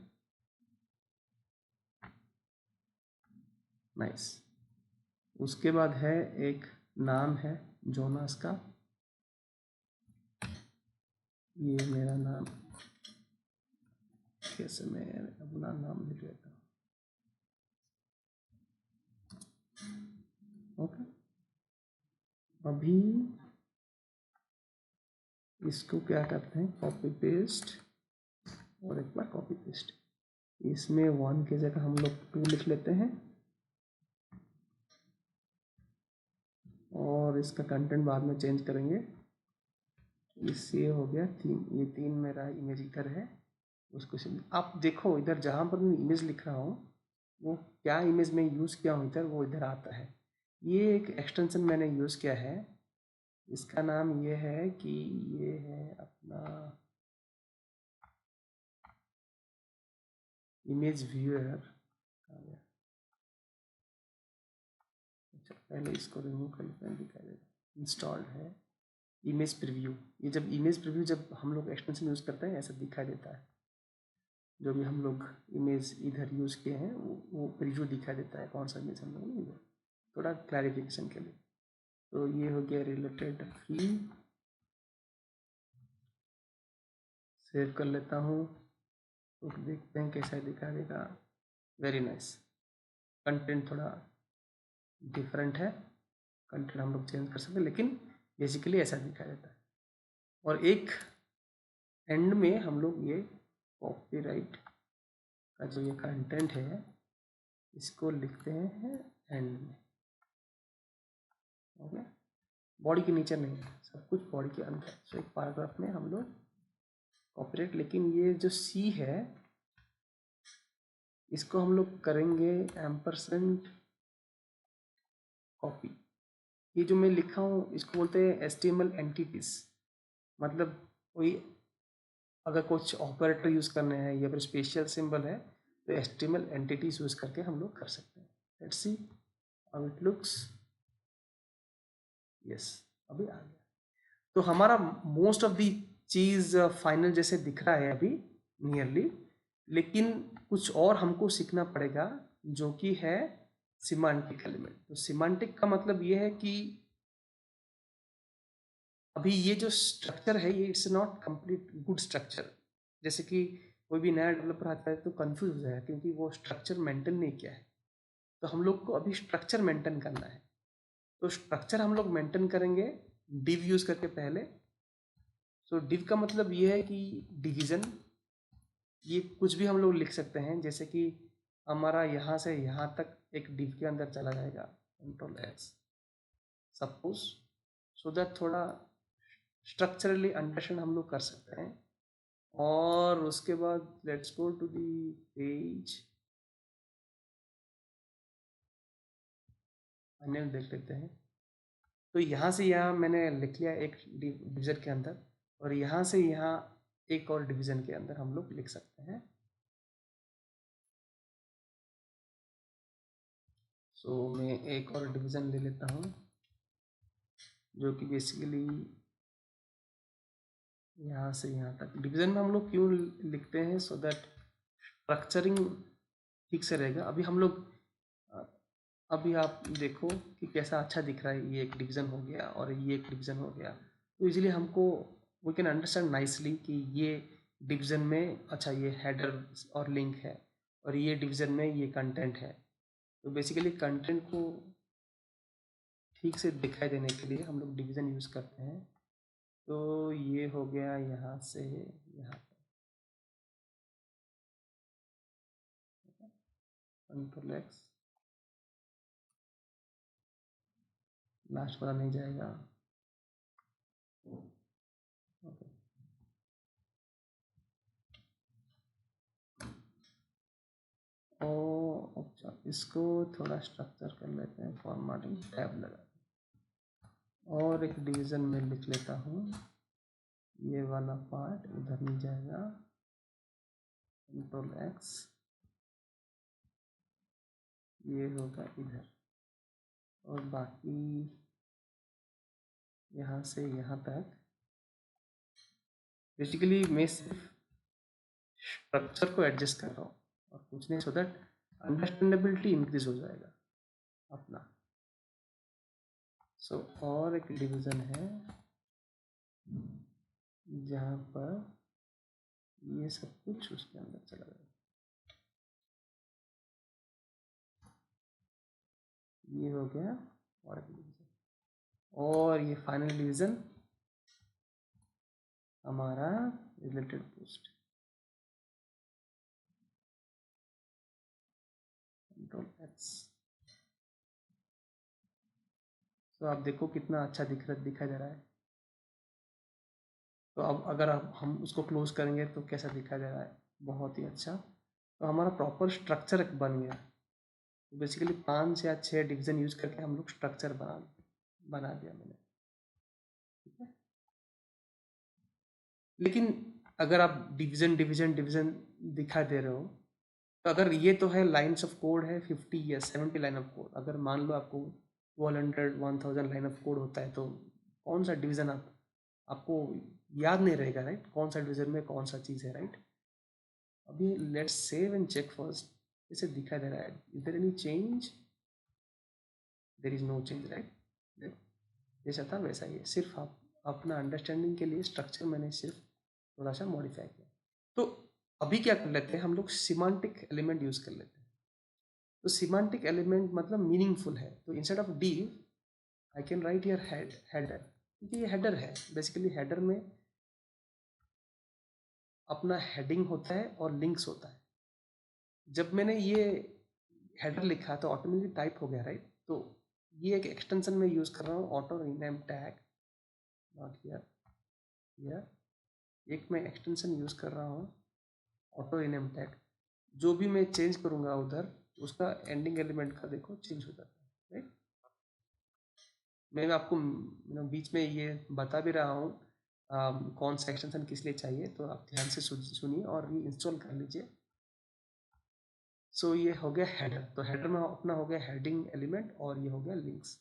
नाइस। उसके बाद है एक नाम है जोनास का, ये मेरा नाम, कैसे मैं अपना नाम लिख लेता हूँ। ओके, अभी इसको क्या करते हैं, कॉपी पेस्ट, और एक बार कॉपी पेस्ट, इसमें 1 की जगह हम लोग 2 लिख लेते हैं, और इसका कंटेंट बाद में चेंज करेंगे। इससे हो गया 3, ये 3 मेरा इमेज इधर है, उसको आप देखो इधर जहाँ पर मैं इमेज लिख रहा हूँ वो क्या इमेज में यूज़ किया हूँ इधर, वो इधर आता है। ये एक एक्सटेंशन मैंने यूज़ किया है, इसका नाम ये है कि ये है अपना इमेज व्यूअर। अच्छा पहले इसको रिमूव कर लेते हैं, दिखाई देगा इंस्टॉल्ड है इमेज प्रीव्यू। ये जब इमेज प्रीव्यू जब हम लोग एक्सटेंशन यूज़ करते हैं ऐसा दिखाई देता है, जो भी हम लोग इमेज इधर यूज़ किए हैं वो प्रीव्यू दिखाई देता है कौन सा इमेज हम लोग ने इधर, थोड़ा क्लैरिफिकेशन के लिए। तो ये हो गया रिलेटेड फ्री, सेव कर लेता हूँ, तो देखते हैं कैसा दिखा देगा। वेरी नाइस, कंटेंट थोड़ा डिफरेंट है, कंटेंट हम लोग चेंज कर सकते हैं लेकिन बेसिकली ऐसा दिखा देता है। और एक एंड में हम लोग ये कॉपीराइट का जो ये कंटेंट है इसको लिखते हैं एंड में। ओके, बॉडी के नीचे नहीं है, सब कुछ बॉडी के अंदर। सो एक पैराग्राफ में हम लोग कॉपीराइट, लेकिन ये जो सी है इसको हम लोग करेंगे एम्परसेंट कॉपी। ये जो मैं लिखा हूँ इसको बोलते हैं HTML एंटिटीज, मतलब कोई अगर कुछ ऑपरेटर यूज़ करने हैं या फिर स्पेशल सिंबल है तो HTML एंटिटीज यूज़ करके हम लोग कर सकते हैं। Let's see how it looks. Yes, अभी आ गया। तो हमारा most of the cheese final जैसे दिख रहा है अभी नियरली, लेकिन कुछ और हमको सीखना पड़ेगा जो कि है सिमांटिक एलिमेंट। तो सिमांटिक का मतलब ये है कि अभी ये जो स्ट्रक्चर है ये it's not complete good structure. जैसे कि कोई भी नया डेवलपर आता है तो कंफ्यूज हो जाएगा क्योंकि वो स्ट्रक्चर मेंटेन नहीं किया है। तो हम लोग को अभी स्ट्रक्चर मेंटेन करना है। तो स्ट्रक्चर हम लोग मेंटेन करेंगे डिव यूज करके पहले। सो डिव का मतलब ये है कि डिवीजन, ये कुछ भी हम लोग लिख सकते हैं, जैसे कि हमारा यहाँ से यहाँ तक एक डिव के अंदर चला जाएगा, control X suppose, so that थोड़ा स्ट्रक्चरली अंडरस्टैंड हम लोग कर सकते हैं। और उसके बाद let's go to the page, अन्य देख लेते हैं। तो यहाँ से यहाँ मैंने लिख लिया एक डिवीजन के अंदर, और यहाँ से यहाँ एक और डिवीजन के अंदर हम लोग लिख सकते हैं। सो मैं एक और डिवीजन ले लेता हूँ जो कि बेसिकली यहाँ से यहाँ तक। डिवीजन में हम लोग क्यों लिखते हैं, सो दैट स्ट्रक्चरिंग ठीक से रहेगा। अभी हम लोग अभी आप देखो कि कैसा अच्छा दिख रहा है, ये एक डिवीज़न हो गया और ये एक डिवीज़न हो गया। तो इजीली हमको वी कैन अंडरस्टैंड नाइसली कि ये डिवीज़न में अच्छा ये हेडर और लिंक है, और ये डिवीज़न में ये कंटेंट है। तो बेसिकली कंटेंट को ठीक से दिखाई देने के लिए हम लोग डिवीज़न यूज़ करते हैं। तो ये हो गया यहाँ से यहाँ तक, कंट्रोल एक्स, लास्ट वाला नहीं जाएगा। ओके, ओ अच्छा, इसको थोड़ा स्ट्रक्चर कर लेते हैं, फॉर्मेटिंग टैब लगा, और एक डिवीज़न में लिख लेता हूँ, ये वाला पार्ट उधर नहीं जाएगा, कंट्रोल एक्स, ये होगा इधर। और बाकी यहाँ से यहाँ तक बेसिकली मैं सिर्फ स्ट्रक्चर को एडजस्ट कर रहा हूँ और कुछ नहीं, सो दैट अंडरस्टैंडेबिलिटी इंक्रीज हो जाएगा अपना। सो और एक डिवीज़न है जहाँ पर ये सब कुछ उसके अंदर चला जाएगा। ये हो गया और एक डिवीज़न, और ये फाइनल डिवीज़न हमारा रिलेटेड पोस्ट, कंट्रोल एक्स। तो आप देखो कितना अच्छा दिखाई दे रहा है। तो अब अगर हम उसको क्लोज करेंगे तो कैसा दिखाई दे रहा है, बहुत ही अच्छा। तो हमारा प्रॉपर स्ट्रक्चर बन गया। तो बेसिकली 5 या 6 डिवीज़न यूज करके हम लोग स्ट्रक्चर बना दिया मैंने, ठीक है। लेकिन अगर आप डिवीज़न डिवीज़न डिवीज़न दिखा दे रहे हो, तो अगर ये तो है लाइन्स ऑफ कोड है 50 या 70 लाइन ऑफ कोड, अगर मान लो आपको 1200 1000 लाइन ऑफ कोड होता है, तो कौन सा डिवीज़न आपको याद नहीं रहेगा, राइट, कौन सा डिवीज़न में कौन सा चीज़ है, राइट। अभी let's save and check first, इसे दिखाई दे रहा है, is there any change, there is no change, right. जैसा था वैसा ही है, सिर्फ आप अपना अंडरस्टैंडिंग के लिए स्ट्रक्चर मैंने सिर्फ थोड़ा सा मॉडिफाई किया। तो अभी क्या कर लेते हैं हम लोग, सिमांटिक एलिमेंट यूज कर लेते हैं। तो सिमांटिक एलिमेंट मतलब मीनिंगफुल है, तो instead of div I can write here header, क्योंकि ये हेडर है। बेसिकली हेडर में अपना हेडिंग होता है और लिंक्स होता है। जब मैंने ये हेडर लिखा तो ऑटोमेटिकली टाइप हो गया, राइट। तो ये एक एक्सटेंशन में यूज कर रहा हूँ, auto rename tag, not here, here एक मैं एक्सटेंशन यूज कर रहा हूँ ऑटो रीनेम टैग। जो भी मैं चेंज करूंगा उधर, उसका एंडिंग एलिमेंट का देखो चेंज हो जाता है, राइट। मैं आपको बीच में ये बता भी रहा हूँ कौन सा एक्सटेंशन किस लिए चाहिए, तो आप ध्यान से सुनिए और ये इंस्टॉल कर लीजिए। सो ये हो गया हेडर, तो हेडर में अपना हो गया हेडिंग एलिमेंट और ये हो गया लिंक्स,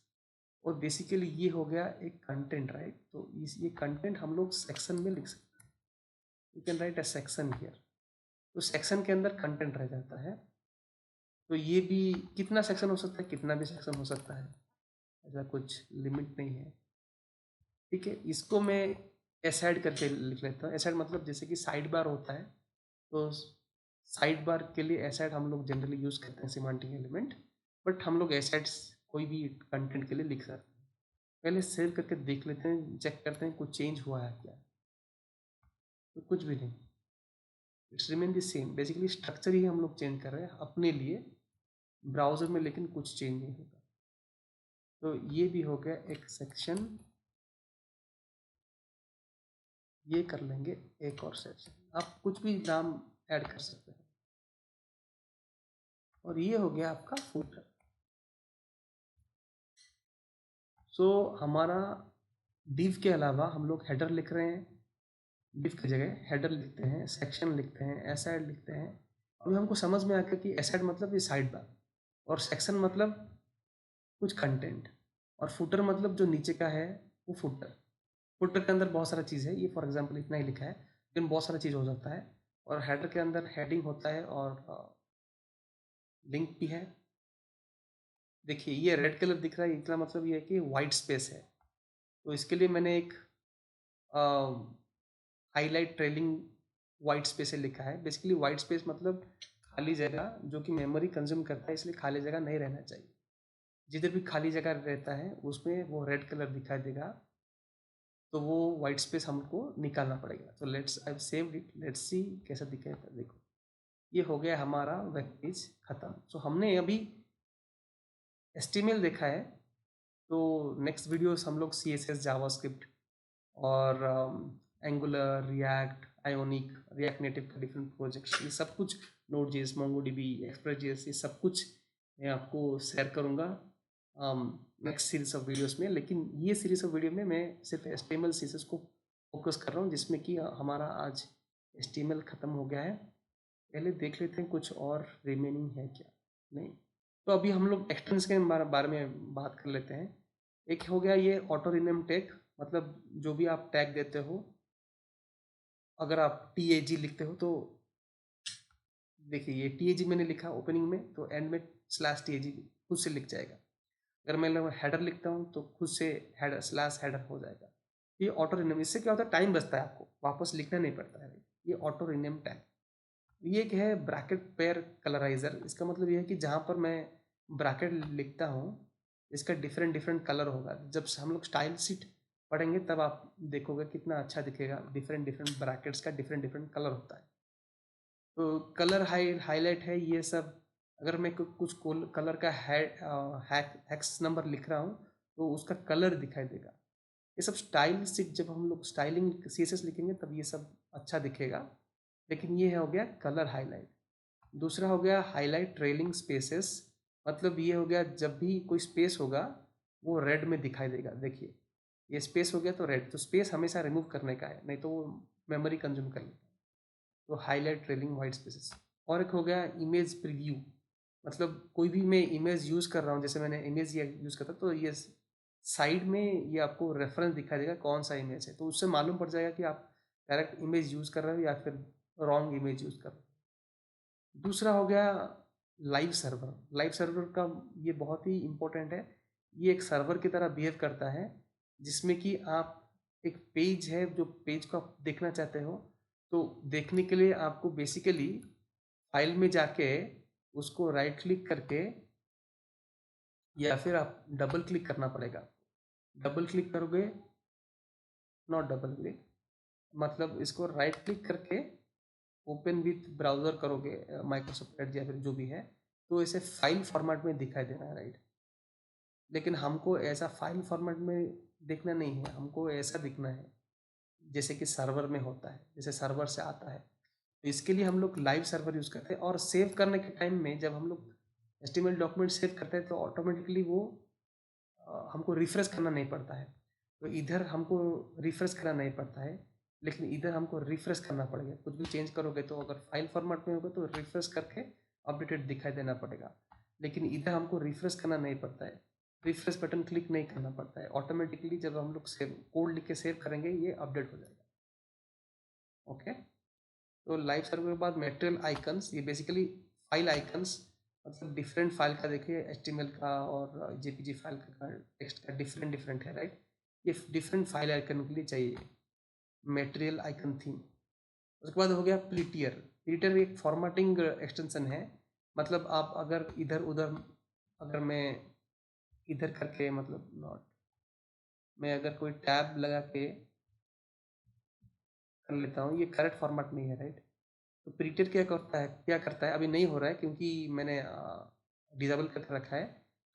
और बेसिकली ये हो गया एक कंटेंट, राइट। तो ये कंटेंट हम लोग सेक्शन में लिख सकते हैं, you can write a section here. तो सेक्शन के अंदर कंटेंट रह जाता है। तो ये भी कितना सेक्शन हो सकता है, कितना भी सेक्शन हो सकता है, ऐसा कुछ लिमिट नहीं है, ठीक है। इसको मैं एसाइड करके लिख लेता हूँ। एसाइड मतलब जैसे कि साइड बार होता है, तो साइड बार के लिए एसाइड हम लोग जनरली यूज करते हैं सिमांटिक एलिमेंट, बट हम लोग एसाइड्स कोई भी कंटेंट के लिए लिख सकते हैं। पहले सेव करके देख लेते हैं, चेक करते हैं कुछ चेंज हुआ है क्या, तो कुछ भी नहीं, it's remain the same. Basically structure ही हम लोग चेंज कर रहे हैं अपने लिए ब्राउजर में, लेकिन कुछ चेंज नहीं होगा। तो ये भी हो गया एक सेक्शन, ये कर लेंगे एक और सेक्शन, आप कुछ भी नाम ऐड कर सकते हैं। और ये हो गया आपका फुटर। सो हमारा div के अलावा हम लोग हेडर लिख रहे हैं, div की जगह हेडर लिखते हैं, सेक्शन लिखते हैं, एसाइड लिखते हैं। अभी हमको समझ में आ गया कि एसाइड मतलब ये साइड बार, और सेक्शन मतलब कुछ कंटेंट, और फुटर मतलब जो नीचे का है वो फुटर। फुटर के अंदर बहुत सारा चीज़ है, ये फॉर एग्जांपल इतना ही लिखा है, लेकिन बहुत सारा चीज़ हो सकता है। और हेडर के अंदर हेडिंग होता है और लिंक भी है। देखिए ये रेड कलर दिख रहा है, इसका मतलब ये है कि वाइट स्पेस है। तो इसके लिए मैंने एक हाईलाइट ट्रेलिंग वाइट स्पेस से लिखा है। बेसिकली वाइट स्पेस मतलब खाली जगह जो कि मेमोरी कंज्यूम करता है, इसलिए खाली जगह नहीं रहना चाहिए। जिधर भी खाली जगह रहता है उसमें वो रेड कलर दिखाई देगा, तो वो वाइट स्पेस हमको निकालना पड़ेगा। तो let's I save it, let's see कैसा दिखेगा। देखो ये हो गया हमारा वेब पेज खत्म। सो हमने अभी HTML देखा है, तो नेक्स्ट वीडियोस हम लोग CSS, जावास्क्रिप्ट और angular, react, ionic, react native का डिफरेंट प्रोजेक्ट्स, ये सब कुछ, node JS, MongoDB, express JS, ये सब कुछ मैं आपको शेयर करूँगा नेक्स्ट सीरीज ऑफ वीडियोस में। लेकिन ये सीरीज ऑफ वीडियो में मैं सिर्फ HTML CSS को फोकस कर रहा हूँ, जिसमें कि हमारा आज HTML ख़त्म हो गया है। पहले देख लेते हैं कुछ और रिमेनिंग है क्या, नहीं। तो अभी हम लोग एक्सटेंस के बारे में बात कर लेते हैं। एक हो गया ये ऑटो रिनेम टैग, मतलब जो भी आप टैग देते हो, अगर आप TAG लिखते हो तो देखिए ये TAG मैंने लिखा ओपनिंग में, तो एंड में /TAG खुद से लिख जाएगा। अगर मैं हेडर लिखता हूँ तो खुद से हेडर /हेडर हो जाएगा। ये ऑटो रिनेम, इससे क्या होता है, टाइम बचता है, आपको वापस लिखना नहीं पड़ता है। ये ऑटो रिनेम टैग। ये एक है ब्रैकेट पेयर कलराइजर। इसका मतलब ये है कि जहाँ पर मैं ब्रैकेट लिखता हूँ, इसका डिफरेंट डिफरेंट कलर होगा। जब से हम लोग स्टाइल शीट पढ़ेंगे तब आप देखोगे कितना अच्छा दिखेगा। डिफरेंट डिफरेंट ब्रैकेट्स का डिफरेंट डिफरेंट कलर होता है। तो कलर हाईलाइट है ये सब। अगर मैं कुछ कलर का हैक्स नंबर लिख रहा हूँ तो उसका कलर दिखाई देगा। ये सब स्टाइल से जब हम लोग स्टाइलिंग CSS लिखेंगे तब ये सब अच्छा दिखेगा। लेकिन ये हो गया कलर हाईलाइट। दूसरा हो गया हाईलाइट ट्रेलिंग स्पेसेस। मतलब ये हो गया जब भी कोई स्पेस होगा वो रेड में दिखाई देगा। देखिए ये स्पेस हो गया तो रेड, तो स्पेस हमेशा रिमूव करने का है, नहीं तो वो मेमोरी कंज्यूम कर लेगा। तो हाईलाइट ट्रेलिंग वाइट स्पेसेस। और एक हो गया इमेज प्रीव्यू। मतलब कोई भी मैं इमेज यूज़ कर रहा हूँ, जैसे मैंने इमेज ये यूज़ करता तो ये साइड में ये आपको रेफरेंस दिखाई देगा कौन सा इमेज है, तो उससे मालूम पड़ जाएगा कि आप डायरेक्ट इमेज यूज़ कर रहे हो या फिर रॉन्ग इमेज यूज़ कर रहे हो। दूसरा हो गया लाइव सर्वर। लाइव सर्वर का ये बहुत ही इम्पोर्टेंट है। ये एक सर्वर की तरह बिहेव करता है, जिसमें कि आप एक पेज है, जो पेज को आप देखना चाहते हो, तो देखने के लिए आपको बेसिकली फाइल में जाके उसको राइट क्लिक करके या फिर आप डबल क्लिक करना पड़ेगा। डबल क्लिक करोगे, नॉट डबल क्लिक, मतलब इसको राइट क्लिक करके ओपन विथ ब्राउज़र करोगे, माइक्रोसॉफ्ट एड या फिर जो भी है, तो इसे फाइल फॉर्मेट में दिखाई देना है, राइट। लेकिन हमको ऐसा फाइल फॉर्मेट में देखना नहीं है, हमको ऐसा दिखना है जैसे कि सर्वर में होता है, जैसे सर्वर से आता है। तो इसके लिए हम लोग लाइव सर्वर यूज़ करते हैं। और सेव करने के टाइम में जब हम लोग HTML डॉक्यूमेंट सेव करते हैं तो ऑटोमेटिकली वो हमको रिफ्रेश करना नहीं पड़ता है। तो इधर हमको रिफ्रेश करना नहीं पड़ता है, लेकिन इधर हमको रिफ्रेश करना पड़ेगा। कुछ भी चेंज करोगे तो अगर फाइल फॉर्मेट में होगा तो रिफ्रेश करके अपडेटेड दिखाई देना पड़ेगा, लेकिन इधर हमको रिफ्रेश करना नहीं पड़ता है। रिफ्रेश बटन क्लिक नहीं करना पड़ता है, ऑटोमेटिकली जब हम लोग सेव कोड लिख के सेव करेंगे ये अपडेट हो जाएगा। ओके। तो लाइव सर्वर के बाद मटेरियल आइकन्स, ये बेसिकली फाइल आइकन्स, मतलब डिफरेंट फाइल का देखिए HTML का और JPG फाइल का टेक्स्ट का डिफरेंट डिफरेंट है, राइट। ये डिफरेंट फाइल आइकन के लिए चाहिए मटेरियल आइकन थीम। उसके बाद हो गया प्लीटियर। प्लीटियर एक फॉर्मेटिंग एक्सटेंशन है। मतलब आप अगर इधर उधर, अगर मैं इधर करके, मतलब नॉट, मैं अगर कोई टैब लगा के कर लेता हूँ, ये करेक्ट फॉर्मेट नहीं है, राइट। तो प्रीटियर क्या करता है, अभी नहीं हो रहा है क्योंकि मैंने डिसेबल करके रखा है।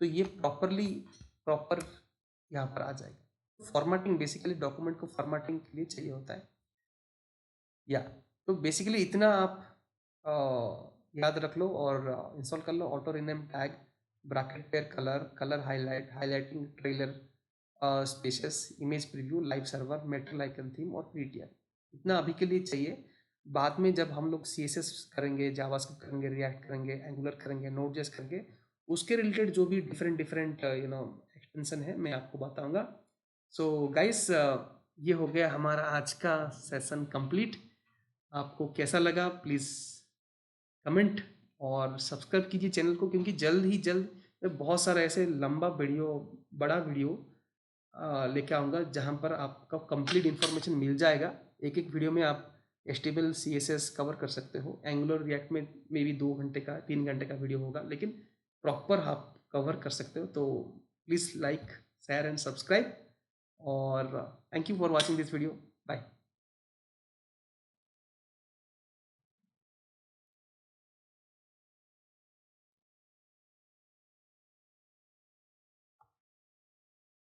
तो ये प्रॉपर यहाँ पर आ जाएगा। फॉर्मेटिंग बेसिकली डॉक्यूमेंट को फॉर्मेटिंग के लिए चाहिए होता है। या तो बेसिकली इतना आप याद रख लो और इंस्टॉल कर लो। Auto rename tag, bracket pair colour, colour highlighting trailer spaces, image preview, live server, material icon theme और प्रीटियर। इतना अभी के लिए चाहिए। बाद में जब हम लोग CSS करेंगे, जावास्क्रिप्ट करेंगे, रिएक्ट करेंगे, एंगुलर करेंगे, नोड.js करेंगे, उसके रिलेटेड जो भी डिफरेंट डिफरेंट एक्सटेंशन है मैं आपको बताऊंगा। सो गाइस, ये हो गया हमारा आज का सेशन कंप्लीट। आपको कैसा लगा प्लीज़ कमेंट और सब्सक्राइब कीजिए चैनल को, क्योंकि जल्द ही जल्द मैं बहुत सारा ऐसे लंबा वीडियो, बड़ा वीडियो लेके आऊँगा जहाँ पर आपका कंप्लीट इन्फॉर्मेशन मिल जाएगा। एक एक वीडियो में आप HTML CSS कवर कर सकते हो। एंगुलर रिएक्ट में भी 2 घंटे का 3 घंटे का वीडियो होगा, लेकिन प्रॉपर आप कवर कर सकते हो। तो please like, share and subscribe, और thank you for watching this video. Bye.